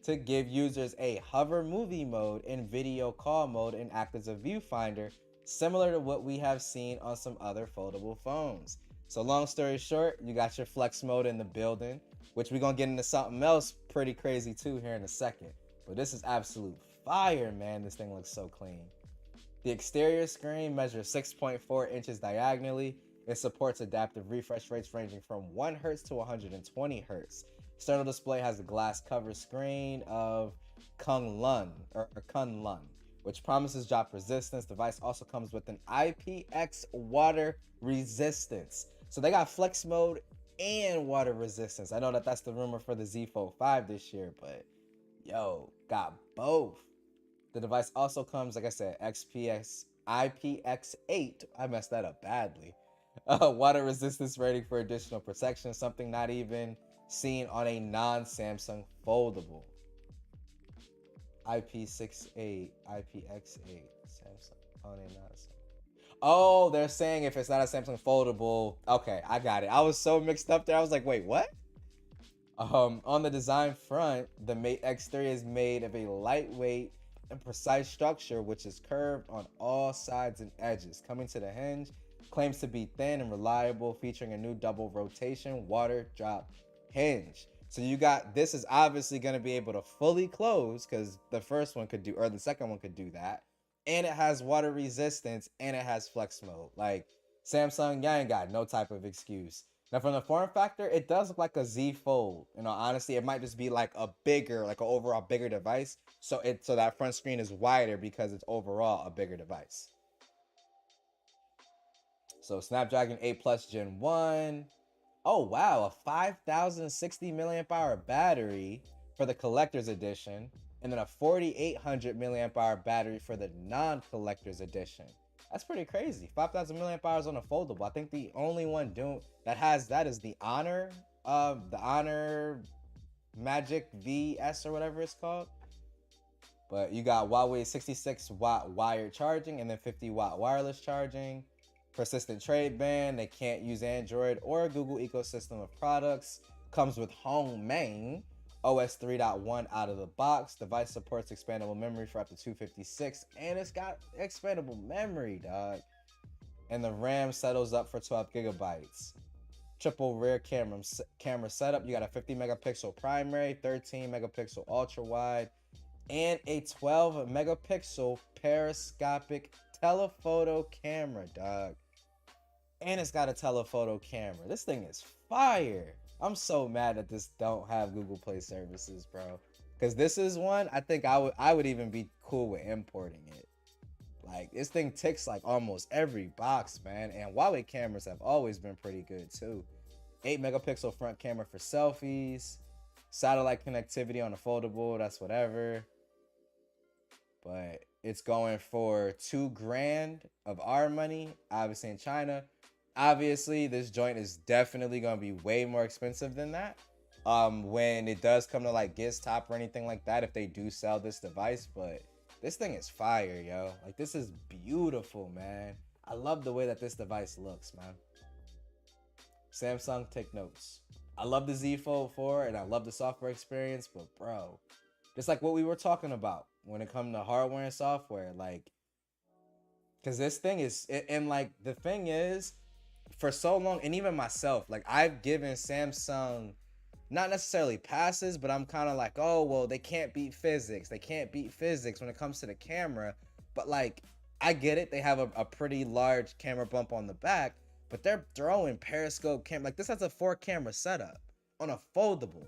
to give users a hover movie mode and video call mode and act as a viewfinder, similar to what we have seen on some other foldable phones. So long story short, you got your flex mode in the building, which we're going to get into something else pretty crazy too here in a second. But this is absolute fire, man. This thing looks so clean. The exterior screen measures 6.4 inches diagonally. It supports adaptive refresh rates ranging from 1 Hz to 120 Hz. External display has a glass cover screen of Kunlun, which promises drop resistance. The device also comes with an IPX water resistance. So they got flex mode and water resistance. I know that that's the rumor for the Z Fold 5 this year, but yo, got both. The device also comes, like I said, XPX IPX8. I messed that up badly. Water resistance rating for additional protection, something not even seen on a non-Samsung foldable. IP68, IPX8, Samsung on a non-Samsung. Oh, they're saying if it's not a Samsung foldable. Okay, I got it. I was so mixed up there. I was like, wait, what? On the design front, the Mate X3 is made of a lightweight and precise structure which is curved on all sides and edges. Coming to the hinge, claims to be thin and reliable, featuring a new double rotation water drop hinge. So you got, this is obviously going to be able to fully close because the first one could do, or the second one could do that. And it has water resistance and it has flex mode. Like Samsung, y'all ain't got no type of excuse. Now, from the form factor, it does look like a Z Fold. You know, honestly, it might just be like a bigger, like an overall bigger device. So that front screen is wider because it's overall a bigger device. So Snapdragon 8 Plus Gen 1. Oh, wow, a 5,060 milliamp hour battery for the collector's edition, and then a 4,800 milliamp hour battery for the non-collector's edition. That's pretty crazy. 5,000 milliamp hours on a foldable. I think the only one doing that has that is the Honor Magic VS or whatever it's called. But you got Huawei 66 watt wired charging and then 50 watt wireless charging. Persistent trade ban. They can't use Android or Google ecosystem of products. Comes with Hongmeng OS 3.1 out of the box. Device supports expandable memory for up to 256, and it's got expandable memory, dog. And the RAM settles up for 12 gigabytes. Triple rear camera setup. You got a 50 megapixel primary, 13 megapixel ultra wide, and a 12 megapixel periscopic telephoto camera, dog. And it's got a telephoto camera. This thing is fire. I'm so mad that this don't have Google Play services, bro. Because this is one I think I would even be cool with importing it. Like, this thing ticks like almost every box, man. And Huawei cameras have always been pretty good too. 8 megapixel front camera for selfies. Satellite connectivity on a foldable, that's whatever. But it's going for $2,000 of our money, obviously in China. Obviously, this joint is definitely going to be way more expensive than that when it does come to like Giztop or anything like that, if they do sell this device. But this thing is fire, yo. Like, this is beautiful, man. I love the way that this device looks, man. Samsung, take notes. I love the Z Fold 4 and I love the software experience, but bro, just like what we were talking about when it comes to hardware and software, like, because this thing is, and like the thing is, for so long, and even myself, like, I've given Samsung not necessarily passes, but I'm kind of like, oh, well, they can't beat physics. They can't beat physics when it comes to the camera. But like, I get it. They have a pretty large camera bump on the back, but they're throwing periscope camera. Like, this has a 4-camera setup on a foldable,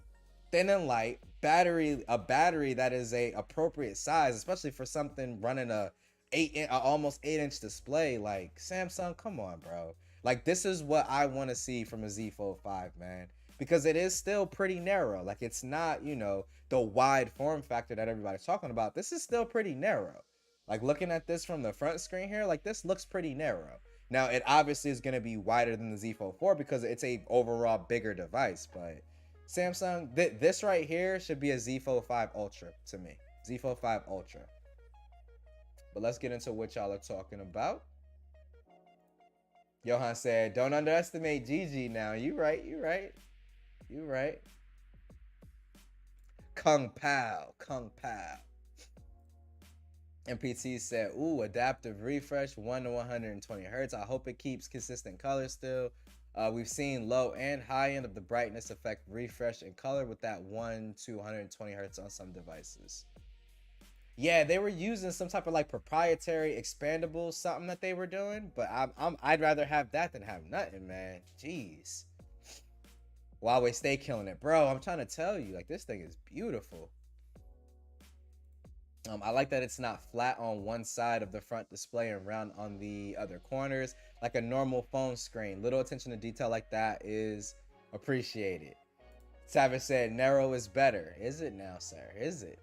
thin and light, a battery that is a appropriate size, especially for something running a almost 8-inch display. Like, Samsung, come on, bro. Like, this is what I want to see from a Z Fold 5, man. Because it is still pretty narrow. Like, it's not, you know, the wide form factor that everybody's talking about. This is still pretty narrow. Like, looking at this from the front screen here, like, this looks pretty narrow. Now, it obviously is going to be wider than the Z Fold 4 because it's a overall bigger device. But Samsung, this right here should be a Z Fold 5 Ultra to me. Z Fold 5 Ultra. But let's get into what y'all are talking about. Johan said, don't underestimate Gigi now. You right. Kung Pao. MPT said, ooh, adaptive refresh, 1 to 120 hertz. I hope it keeps consistent color still. We've seen low and high end of the brightness effect refresh in color with that 1 to 120 hertz on some devices. Yeah, they were using some type of like proprietary expandable something that they were doing, but I'd rather have that than have nothing, man. Jeez. Huawei stay killing it, bro. I'm trying to tell you, like, this thing is beautiful. I like that it's not flat on one side of the front display and round on the other corners like a normal phone screen. Little attention to detail like that is Appreciate it. Savage said, narrow is better. Is it now, sir? Is it?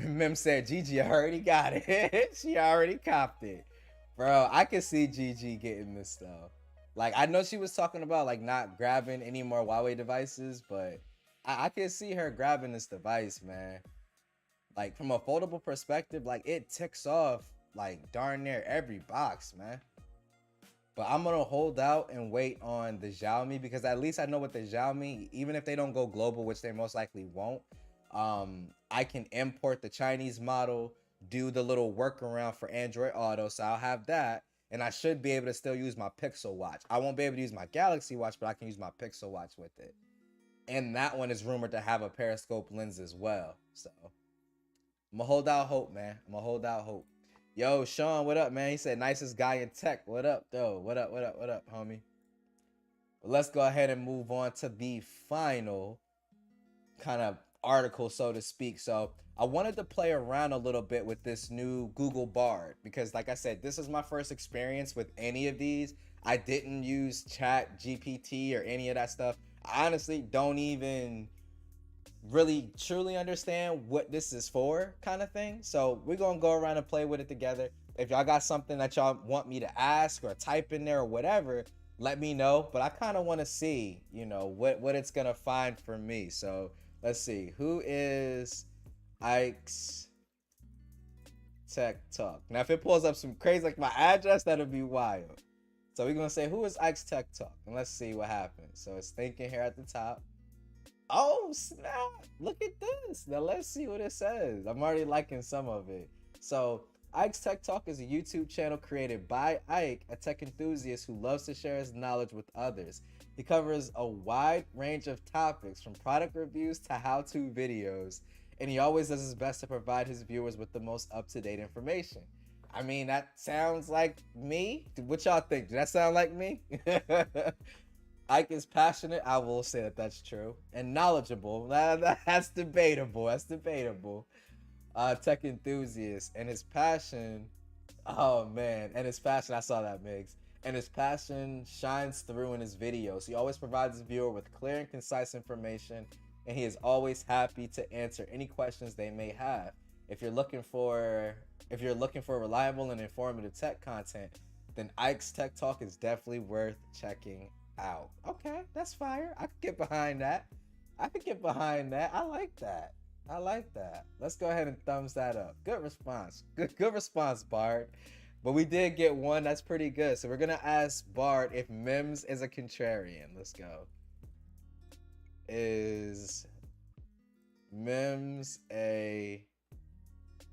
Mem said, Gigi already got it. She already copped it. Bro, I can see Gigi getting this though. Like, I know she was talking about like not grabbing any more Huawei devices, but I can see her grabbing this device, man. Like, from a foldable perspective, like it ticks off like darn near every box, man. But I'm gonna hold out and wait on the Xiaomi because at least I know with the Xiaomi, even if they don't go global, which they most likely won't, I can import the Chinese model, do the little workaround for Android Auto, so I'll have that, and I should be able to still use my Pixel Watch. I won't be able to use my Galaxy Watch, but I can use my Pixel Watch with it. And that one is rumored to have a periscope lens as well. So I'm gonna hold out hope, man. I'm gonna hold out hope. Yo, Sean, what up, man? He said, nicest guy in tech. What up, though? What up, what up, what up, homie? But let's go ahead and move on to the final kind of article, so to speak. So I wanted to play around a little bit with this new Google Bard because, like I said, this is my first experience with any of these. I didn't use Chat GPT or any of that stuff. I honestly don't even really truly understand what this is for, kind of thing. So we're gonna go around and play with it together. If y'all got something that y'all want me to ask or type in there or whatever, let me know. But I kind of want to see, you know, what it's gonna find for me. So let's see, who is Ike's Tech Talk? Now if it pulls up some crazy like my address, that'll be wild. So we're gonna say, who is Ike's Tech Talk, and let's see what happens. So it's thinking here at the top. Oh snap, look at this. Now let's see what it says. I'm already liking some of it. So Ike's Tech Talk is a YouTube channel created by Ike, a tech enthusiast who loves to share his knowledge with others. He covers a wide range of topics from product reviews to how-to videos, and he always does his best to provide his viewers with the most up-to-date information. I mean, that sounds like me. What y'all think? Does that sound like me? Ike is passionate. I will say that that's true. And knowledgeable. That's debatable. That's debatable. Tech enthusiast. And his passion. Oh, man. And his passion. I saw that, Migs. And his passion shines through in his videos. He always provides his viewer with clear and concise information. And he is always happy to answer any questions they may have. If you're looking for reliable and informative tech content, then Ike's Tech Talk is definitely worth checking out. Okay, that's fire. I could get behind that. I like that. I like that. Let's go ahead and thumbs that up. Good response. Good response, Bard. But we did get one that's pretty good. So we're gonna ask Bard if Mims is a contrarian. Let's go. Is Mims a...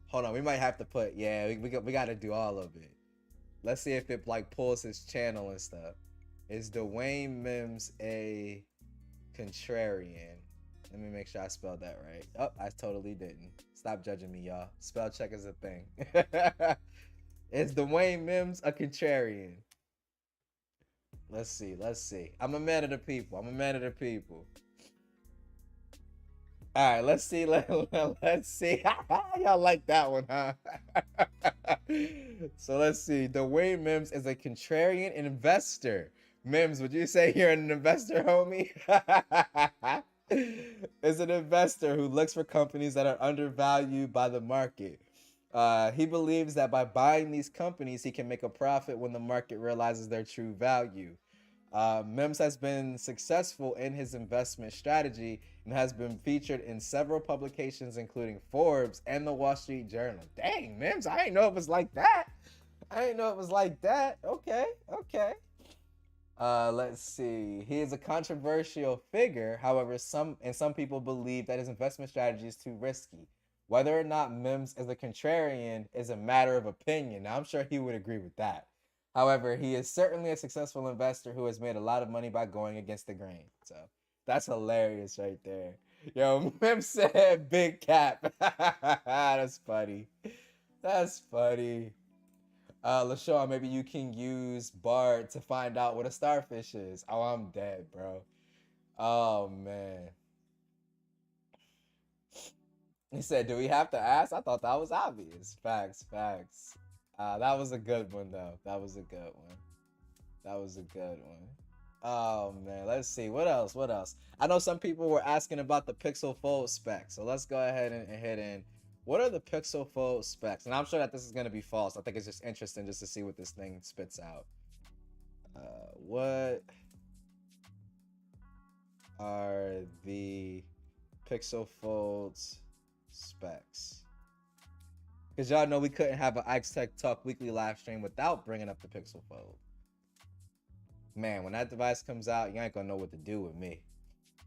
Hold on, we might have to put... Yeah, we got to do all of it. Let's see if it like pulls his channel and stuff. Is Dwayne Mims a contrarian? Let me make sure I spelled that right. Oh, I totally didn't. Stop judging me, y'all. Spell check is a thing. Is Dwayne Mims a contrarian? Let's see. Let's see. I'm a man of the people. All right, let's see. Let's see. Y'all like that one, huh? So let's see. Dwayne Mims is a contrarian investor. Mims, would you say you're an investor, homie? Is an investor who looks for companies that are undervalued by the market. He believes that by buying these companies, he can make a profit when the market realizes their true value. Mims has been successful in his investment strategy and has been featured in several publications, including Forbes and the Wall Street Journal. Dang, Mims, I didn't know it was like that. Okay. Let's see. He is a controversial figure. However, some people believe that his investment strategy is too risky. Whether or not Mims is a contrarian is a matter of opinion. Now, I'm sure he would agree with that. However, he is certainly a successful investor who has made a lot of money by going against the grain. So that's hilarious right there. Yo, Mims said big cap. That's funny. LaShawn, maybe you can use Bard to find out what a starfish is. Oh, I'm dead, bro. Oh, man. He said, do we have to ask? I thought that was obvious. Facts. That was a good one, though. That was a good one. Oh man, let's see. What else? What else? I know some people were asking about the Pixel Fold specs. So let's go ahead and hit in. What are the Pixel Fold specs? And I'm sure that this is going to be false. I think it's just interesting just to see what this thing spits out. What are the Pixel Fold's specs? Because y'all know we couldn't have an Ike's Tech Talk weekly live stream without bringing up the Pixel Fold. Man, when that device comes out, you ain't gonna know what to do with me.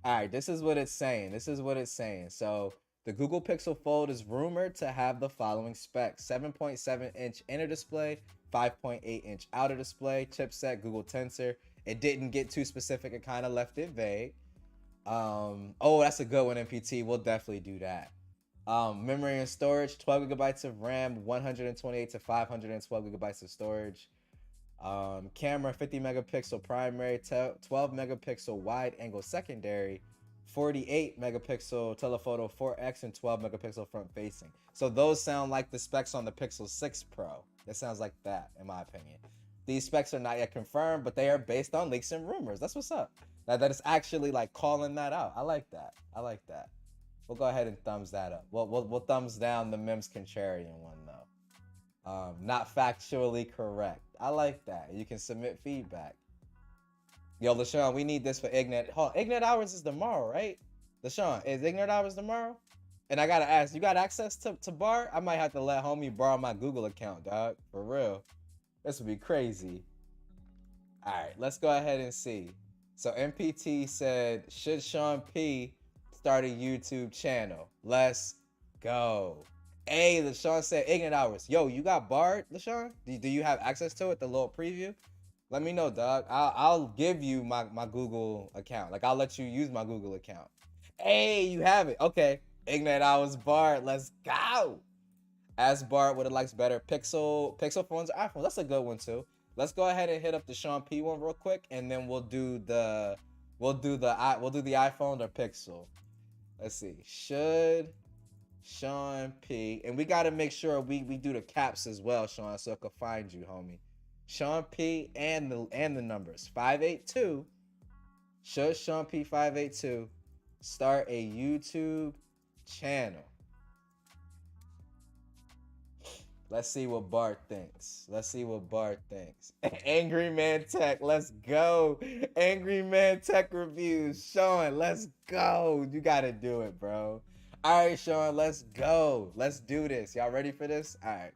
All right, this is what it's saying. This is what it's saying. So the Google Pixel Fold is rumored to have the following specs: 7.7-inch inner display, 5.8-inch outer display, chipset Google Tensor. It didn't get too specific. It kind of left it vague. Oh, that's a good one, MPT. We'll definitely do that. Memory and storage: 12 gigabytes of RAM, 128 to 512 gigabytes of storage. Camera: 50 megapixel primary, 12 megapixel wide angle secondary, 48 megapixel telephoto 4x, and 12 megapixel front facing. So those sound like the specs on the Pixel 6 Pro. It sounds like that, in my opinion. These specs are not yet confirmed, but they are based on leaks and rumors. That's what's up. That is actually like calling that out. I like that. I like that. We'll go ahead and thumbs that up. We'll thumbs down the Mims Contrarian one though. Not factually correct. I like that. You can submit feedback. Yo, LaShawn, we need this for Ignite. Oh, Ignite hours is tomorrow, right? LaShawn, is Ignite hours tomorrow? And I gotta ask, you got access to Bart? I might have to let homie borrow my Google account, dog. For real. This would be crazy. All right, let's go ahead and see. So MPT said, should Sean P start a YouTube channel? Let's go. Hey, LaShawn said Ignite hours. Yo, you got Bard, LaShawn? Do you have access to it, the little preview? Let me know, dog. I'll give you my Google account. Like, I'll let you use my Google account. Hey, you have it. Okay. Ignite hours, Bard. Let's go. Ask Bard what it likes better, Pixel phones or iPhones. That's a good one too. Let's go ahead and hit up the Sean P one real quick, and then we'll do the iPhone or Pixel. Let's see. Should Sean P, and we got to make sure we do the caps as well, Sean, so it can find you, homie. Sean P and the numbers 582. Should Sean P 582 start a YouTube channel? Let's see what Bart thinks. Let's see what Bart thinks. Angry Man Tech, let's go. Angry Man Tech reviews. Sean, let's go. You gotta do it, bro. All right, Sean, let's go. Let's do this. Y'all ready for this? All right.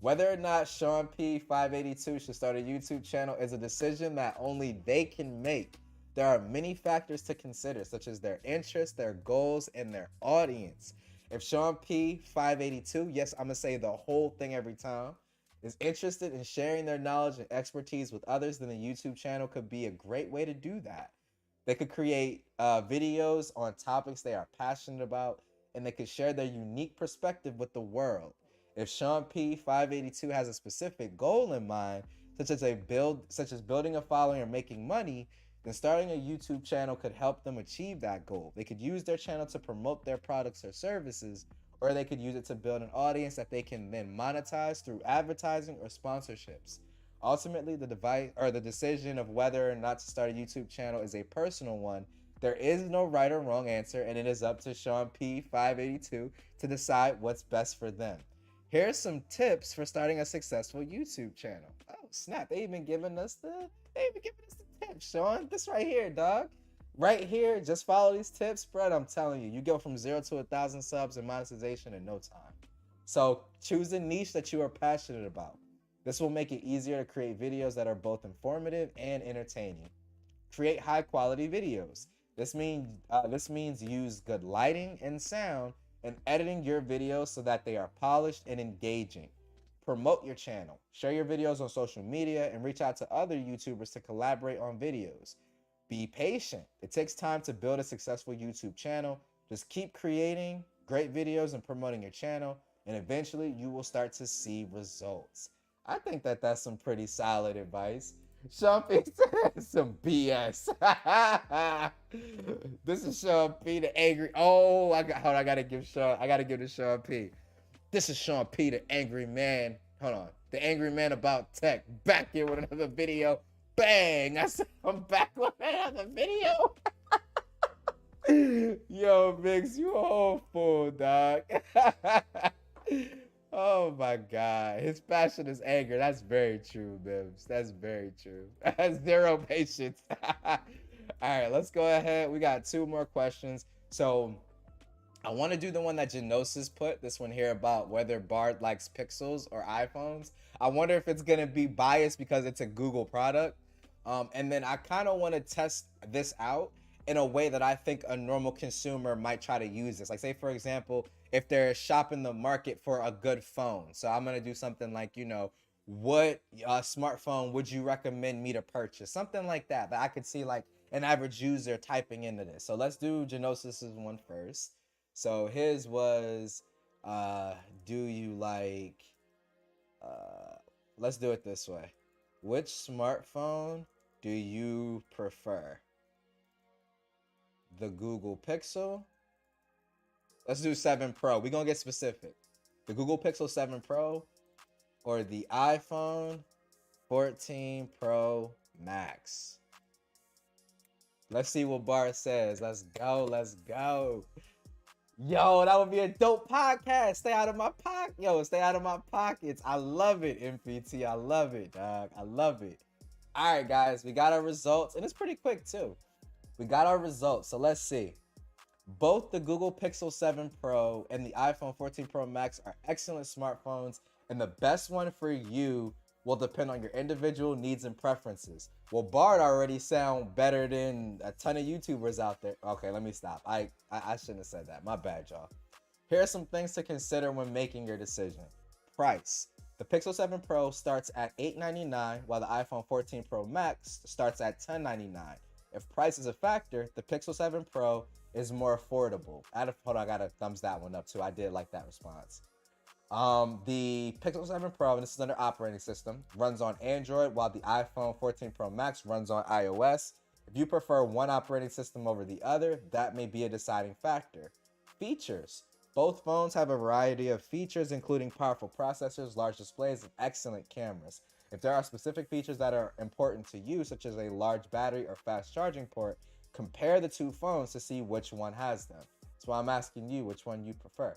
Whether or not Sean P 582 should start a YouTube channel is a decision that only they can make. There are many factors to consider, such as their interests, their goals, and their audience. If Sean P 582, yes, I'm gonna say the whole thing every time, is interested in sharing their knowledge and expertise with others, then a YouTube channel could be a great way to do that. They could create videos on topics they are passionate about, and they could share their unique perspective with the world. If Sean P 582 has a specific goal in mind, such as building a following or making money, then starting a YouTube channel could help them achieve that goal. They could use their channel to promote their products or services, or they could use it to build an audience that they can then monetize through advertising or sponsorships. Ultimately, the decision of whether or not to start a YouTube channel is a personal one. There is no right or wrong answer, and it is up to Sean P 582 to decide what's best for them. Here's some tips for starting a successful YouTube channel. Oh snap! They even giving us the tips, Sean. This right here, dog. Right here, just follow these tips, spread. I'm telling you, you go from 0 to 1,000 subs and monetization in no time. So choose a niche that you are passionate about. This will make it easier to create videos that are both informative and entertaining. Create high quality videos. This means use good lighting and sound and editing your videos so that they are polished and engaging. Promote your channel. Share your videos on social media and reach out to other YouTubers to collaborate on videos. Be patient. It takes time to build a successful YouTube channel. Just keep creating great videos and promoting your channel, and eventually you will start to see results. I think that that's some pretty solid advice. Sean P said some BS. This is Sean P the angry. Oh, I gotta give to Sean P. This is Sean P the angry man. Hold on. The angry man about tech. Back here with another video. bang! I said, I'm back with another video. Yo, Mix, you a whole fool, dog. Oh my God. His passion is anger. That's very true, Bibbs. That's very true. Zero patience. All right, let's go ahead. We got two more questions. So I want to do the one that Genosis put, this one here about whether Bard likes Pixels or iPhones. I wonder if it's going to be biased because it's a Google product. And then I kind of want to test this out in a way that I think a normal consumer might try to use this. Like, say, for example, if they're shopping the market for a good phone. So I'm going to do something like, what smartphone would you recommend me to purchase? Something like that I could see like an average user typing into this. So let's do Genosis's one first. So his was, do you like, let's do it this way. Which smartphone do you prefer? The Google Pixel? Let's do 7 Pro. We're going to get specific. The Google Pixel 7 Pro or the iPhone 14 Pro Max? Let's see what Bart says. Let's go. Let's go. Yo, that would be a dope podcast. Stay out of my pocket. Yo, stay out of my pockets. I love it, MPT. I love it, dog. I love it. All right, guys. We got our results. And it's pretty quick, too. We got our results. So let's see. Both the Google Pixel 7 Pro and the iPhone 14 Pro Max are excellent smartphones. And the best one for you will depend on your individual needs and preferences. Well, Bard already sound better than a ton of YouTubers out there. Okay, let me stop. I shouldn't have said that. My bad, y'all. Here are some things to consider when making your decision. Price. The Pixel 7 Pro starts at $899, while the iPhone 14 Pro Max starts at $1099. If price is a factor, the Pixel 7 Pro is more affordable. Hold on, I gotta thumbs that one up too. I did like that response. The Pixel 7 Pro, and this is under operating system, runs on Android, while the iPhone 14 Pro Max runs on iOS. If you prefer one operating system over the other, that may be a deciding factor. Features. Both phones have a variety of features, including powerful processors, large displays, and excellent cameras. If there are specific features that are important to you, such as a large battery or fast charging port, compare the two phones to see which one has them. That's why I'm asking you which one you prefer.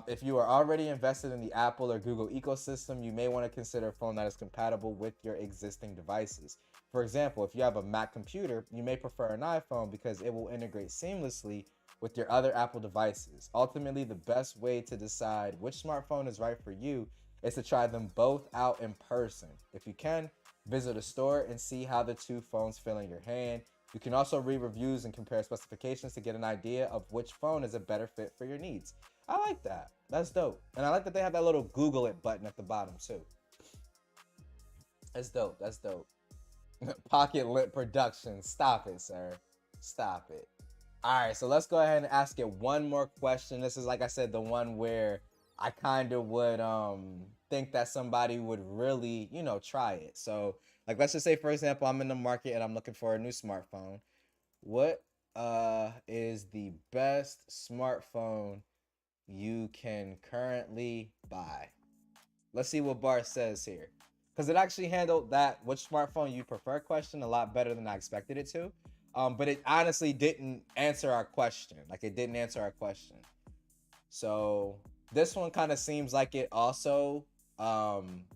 If you are already invested in the Apple or Google ecosystem, you may want to consider a phone that is compatible with your existing devices. For example, if you have a Mac computer, you may prefer an iPhone because it will integrate seamlessly with your other Apple devices. Ultimately, the best way to decide which smartphone is right for you is to try them both out in person. If you can, visit a store and see how the two phones feel in your hand. You can also read reviews and compare specifications to get an idea of which phone is a better fit for your needs. I like that. That's dope. And I like that they have that little Google it button at the bottom too. That's dope. That's dope. Pocket Lit Productions. Stop it, sir. Stop it. All right, so let's go ahead and ask it one more question. This is, like I said, the one where I kind of would think that somebody would really, try it. So, like, let's just say, for example, I'm in the market and I'm looking for a new smartphone. What is the best smartphone you can currently buy? Let's see what Bart says here, because it actually handled that which smartphone you prefer question a lot better than I expected it to. But it honestly didn't answer our question. It didn't answer our question. So this one kind of seems like it also kind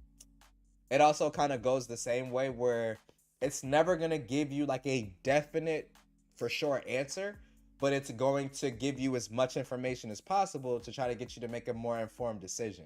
of goes the same way, where it's never going to give you like a definite for sure answer, but it's going to give you as much information as possible to try to get you to make a more informed decision.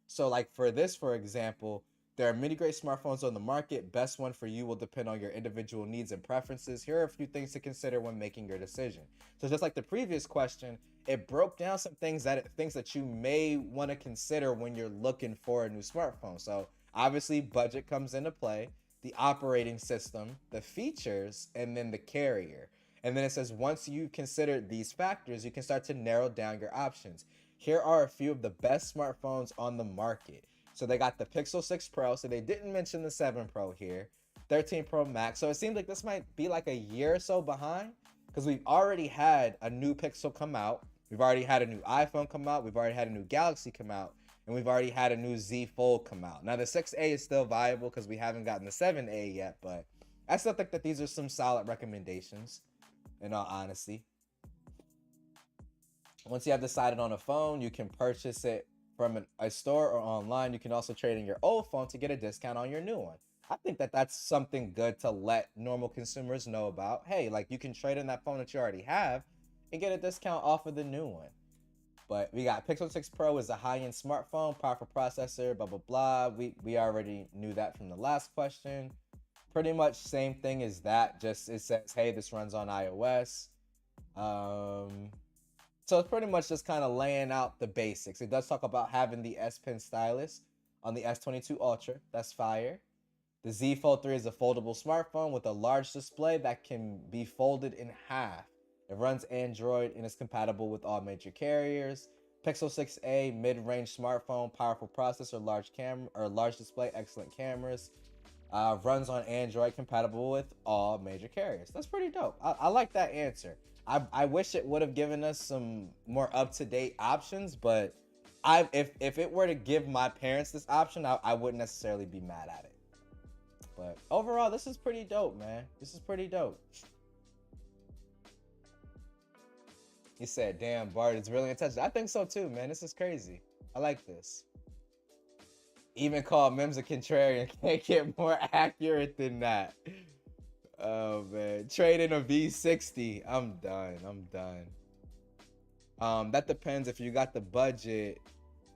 So like for this, for example, there are many great smartphones on the market. Best one for you will depend on your individual needs and preferences. Here are a few things to consider when making your decision. So just like the previous question, it broke down some things that you may want to consider when you're looking for a new smartphone. So obviously budget comes into play, the operating system, the features, and then the carrier. And then it says once you consider these factors, you can start to narrow down your options. Here are a few of the best smartphones on the market. So they got the Pixel 6 Pro, so they didn't mention the 7 Pro here, 13 Pro Max. So it seems like this might be like a year or so behind, because we've already had a new Pixel come out. We've already had a new iPhone come out. We've already had a new Galaxy come out. and we've already had a new Z Fold come out. Now the 6A is still viable because we haven't gotten the 7A yet, but I still think that these are some solid recommendations, in all honesty. Once you have decided on a phone, you can purchase it from a store or online. You can also trade in your old phone to get a discount on your new one. I think that that's something good to let normal consumers know about. Hey, like, you can trade in that phone that you already have and get a discount off of the new one. But we got Pixel 6 Pro is a high-end smartphone, powerful processor, blah, blah, blah. We already knew that from the last question. Pretty much same thing as that. Just it says, hey, this runs on iOS. So it's pretty much just kind of laying out the basics. It does talk about having the S Pen stylus on the S22 Ultra. That's fire. The Z Fold 3 is a foldable smartphone with a large display that can be folded in half. It runs Android and is compatible with all major carriers. Pixel 6a mid-range smartphone, powerful processor, large camera or large display, excellent cameras. Runs on Android, compatible with all major carriers. That's pretty dope. I like that answer. I wish it would have given us some more up-to-date options, but if it were to give my parents this option, I wouldn't necessarily be mad at it. But overall, this is pretty dope, man. This is pretty dope. He said, damn, Bart, it's really intense. I think so too, man. This is crazy. I like this. Even called Mims a contrarian. Can't get more accurate than that. Oh, man. Trade in a V60. I'm done. That depends. If you got the budget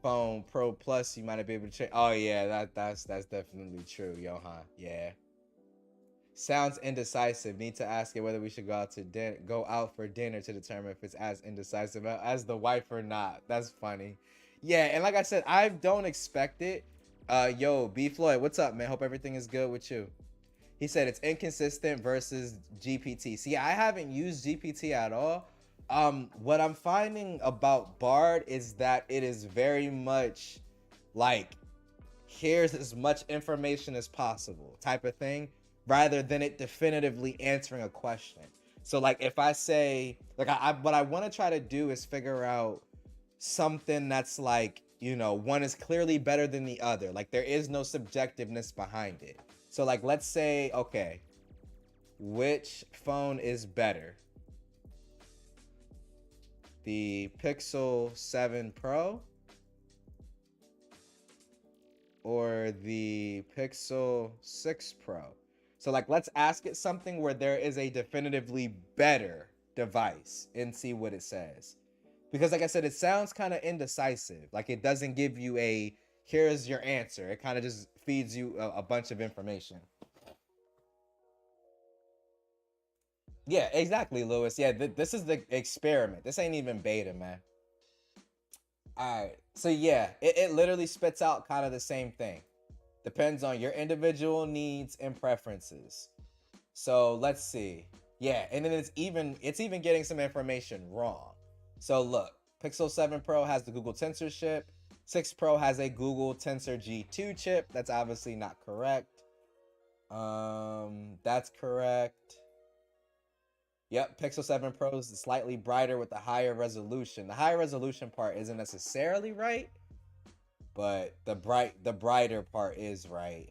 phone Pro Plus, you might be able to trade. Oh, yeah. That's definitely true, Johan. Yeah. Sounds indecisive. Need to ask it whether we should go out for dinner to determine if it's as indecisive as the wife or not. That's funny. Yeah, and like I said, I don't expect it. Yo, B Floyd, what's up, man? Hope everything is good with you. He said it's inconsistent versus GPT. See, I haven't used GPT at all. What I'm finding about Bard is that it is very much like, here's as much information as possible type of thing, rather than it definitively answering a question. So like if I say, like what I want to try to do is figure out something that's like, you know, one is clearly better than the other. Like there is no subjectiveness behind it. So like, let's say, okay, which phone is better? The Pixel 7 Pro or the Pixel 6 Pro? So like, let's ask it something where there is a definitively better device and see what it says. Because like I said, it sounds kind of indecisive. Like it doesn't give you a, here's your answer. It kind of just feeds you a bunch of information. Yeah, exactly, Lewis. Yeah, this is the experiment. This ain't even beta, man. All right. So yeah, it literally spits out kind of the same thing. Depends on your individual needs and preferences. So let's see. Yeah, and then it's even getting some information wrong. So look, Pixel 7 Pro has the Google Tensor chip. 6 Pro has a Google Tensor G2 chip. That's obviously not correct. That's correct. Yep, Pixel 7 Pro is slightly brighter with a higher resolution. The higher resolution part isn't necessarily right, but the brighter part is right.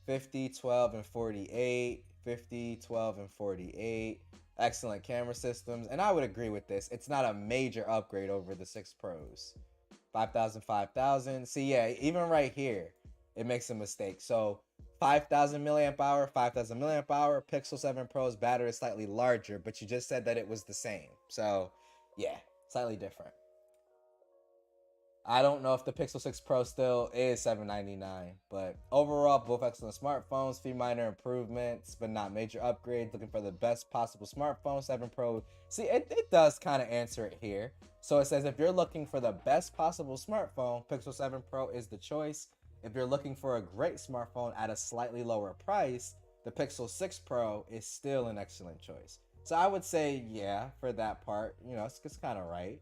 50, 12, and 48. 50, 12, and 48. Excellent camera systems. And I would agree with this. It's not a major upgrade over the 6 Pros. 5,000, 5,000. See, yeah, even right here, it makes a mistake. So 5,000 milliamp hour, 5,000 milliamp hour. Pixel 7 Pro's battery is slightly larger, but you just said that it was the same. So yeah, slightly different. I don't know if the Pixel 6 Pro still is $799, but overall, both excellent smartphones, few minor improvements, but not major upgrades. Looking for the best possible smartphone, 7 Pro. See, it does kind of answer it here. So it says if you're looking for the best possible smartphone, Pixel 7 Pro is the choice. If you're looking for a great smartphone at a slightly lower price, the Pixel 6 Pro is still an excellent choice. So I would say, yeah, for that part, you know, it's kind of right.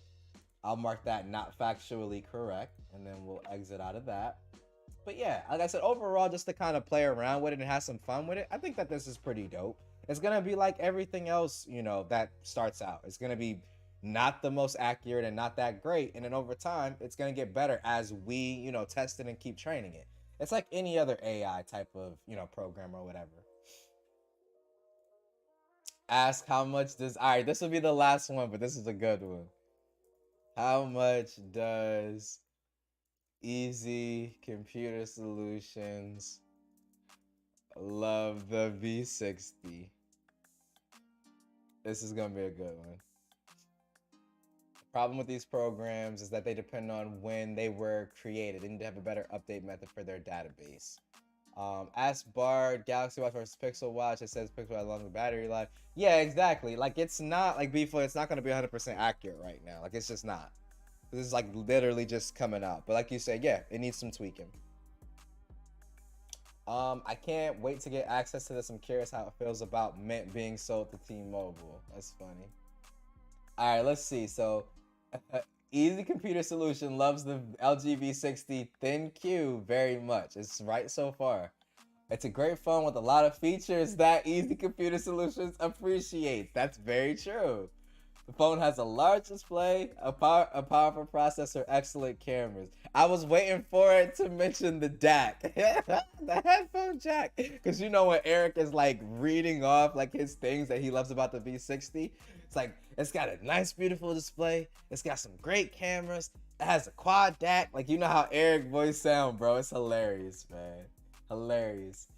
I'll mark that not factually correct, and then we'll exit out of that. But yeah, like I said, overall, just to kind of play around with it and have some fun with it, I think that this is pretty dope. It's going to be like everything else, you know, that starts out. It's going to be not the most accurate and not that great. And then over time, it's going to get better as we, test it and keep training it. It's like any other AI type of, program or whatever. Ask how much does, all right, this will be the last one, but this is a good one. How much does Easy Computer Solutions love the V60? This is going to be a good one. Problem with these programs is that they depend on when they were created. They need to have a better update method for their database. Ask Bard, Galaxy Watch versus Pixel Watch. It says Pixel has longer battery life. Yeah, exactly. Like, it's not, like, before, it's not going to be 100% accurate right now. Like, it's just not. This is, like, literally just coming out. But like you said, yeah, it needs some tweaking. I can't wait to get access to this. I'm curious how it feels about Mint being sold to T-Mobile. That's funny. All right, let's see. So, Easy Computer Solution loves the LG V60 Thin Q very much. It's right so far. It's a great phone with a lot of features that Easy Computer Solutions appreciates. That's very true. The phone has a large display, a powerful processor, excellent cameras. I was waiting for it to mention the DAC, the headphone jack, because when Eric is like reading off like his things that he loves about the V60, it's like it's got a nice, beautiful display. It's got some great cameras. It has a quad DAC. Like how Eric voice sound, bro. It's hilarious, man. Hilarious.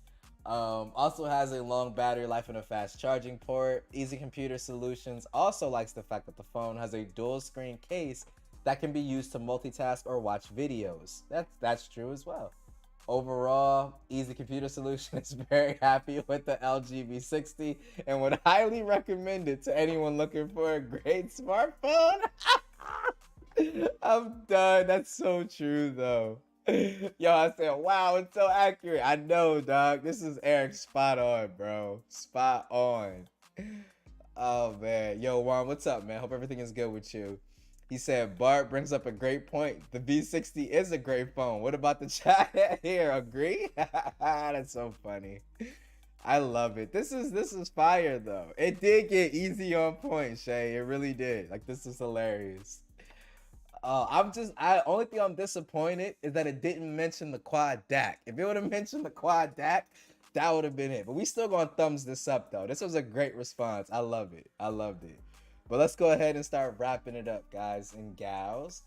Also has a long battery life and a fast charging port. Easy Computer Solutions also likes the fact that the phone has a dual screen case that can be used to multitask or watch videos. That's true as well. Overall, Easy Computer Solutions is very happy with the LG V60 and would highly recommend it to anyone looking for a great smartphone. I'm done. That's so true though. Yo, I said, wow, it's so accurate. I know, dog. This is Eric spot on, bro. Spot on. Oh, man. Yo, Juan, what's up, man? Hope everything is good with you. He said, Bart brings up a great point. The V60 is a great phone. What about the chat here? Agree? That's so funny. I love it. This is fire, though. It did get easy on point, Shay. It really did. Like, this is hilarious. Only thing I'm disappointed is that it didn't mention the quad DAC. If it would have mentioned the quad DAC, that would have been it. But we still gonna thumbs this up though. This was a great response. I love it. I loved it. But let's go ahead and start wrapping it up, guys and gals.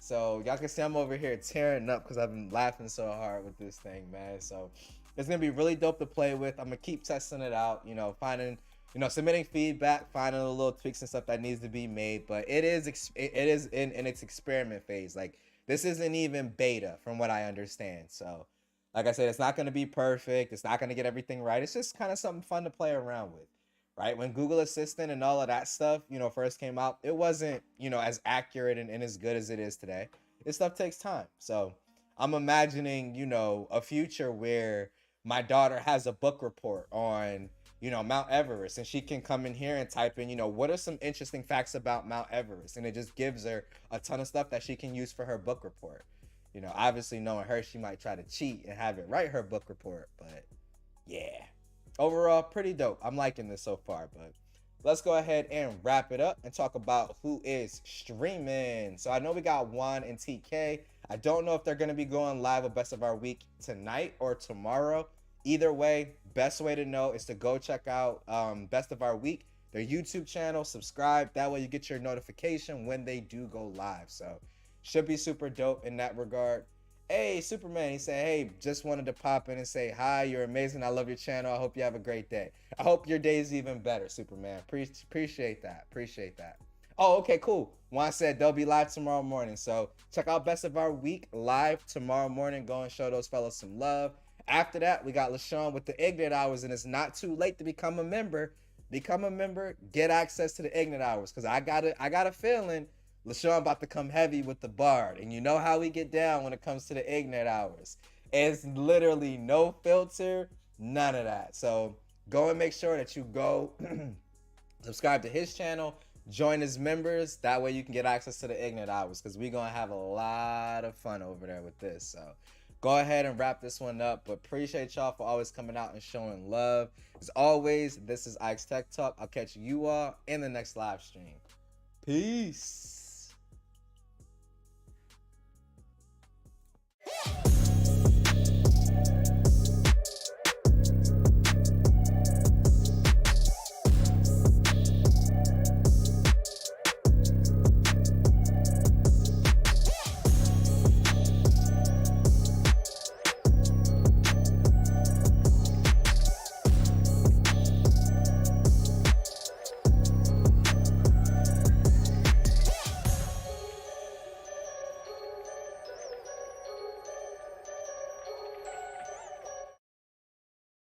So y'all can see I'm over here tearing up because I've been laughing so hard with this thing, man. So it's gonna be really dope to play with. I'm gonna keep testing it out, finding submitting feedback, finding the little tweaks and stuff that needs to be made. But it is in its experiment phase. Like, this isn't even beta from what I understand. So like I said, it's not going to be perfect. It's not going to get everything right. It's just kind of something fun to play around with, right? When Google Assistant and all of that stuff, first came out, it wasn't, as accurate and as good as it is today. This stuff takes time. So I'm imagining, a future where my daughter has a book report on Mount Everest, and she can come in here and type in, what are some interesting facts about Mount Everest? And it just gives her a ton of stuff that she can use for her book report. Obviously knowing her, she might try to cheat and have it write her book report, but yeah. Overall, pretty dope. I'm liking this so far, but let's go ahead and wrap it up and talk about who is streaming. So I know we got Juan and TK. I don't know if they're going to be going live with Best of Our Week tonight or tomorrow. Either way, best way to know is to go check out Best of Our Week, their YouTube channel, subscribe. That way you get your notification when they do go live. So should be super dope in that regard. Hey, Superman, he said, hey, just wanted to pop in and say, hi, you're amazing. I love your channel. I hope you have a great day. I hope your day is even better, Superman. Appreciate that. Oh, okay, cool. Juan said they'll be live tomorrow morning. So check out Best of Our Week live tomorrow morning. Go and show those fellas some love. After that, we got LaShawn with the Ignite Hours, and it's not too late to become a member. Become a member, get access to the Ignite Hours, because I got a feeling LaShawn about to come heavy with the Bard, and you know how we get down when it comes to the Ignite Hours. It's literally no filter, none of that. So go and make sure that you go subscribe to his channel, join his members. That way you can get access to the Ignite Hours, because we're going to have a lot of fun over there with this. So go ahead and wrap this one up. But appreciate y'all for always coming out and showing love. As always, this is Ike's Tech Talk. I'll catch you all in the next live stream. Peace.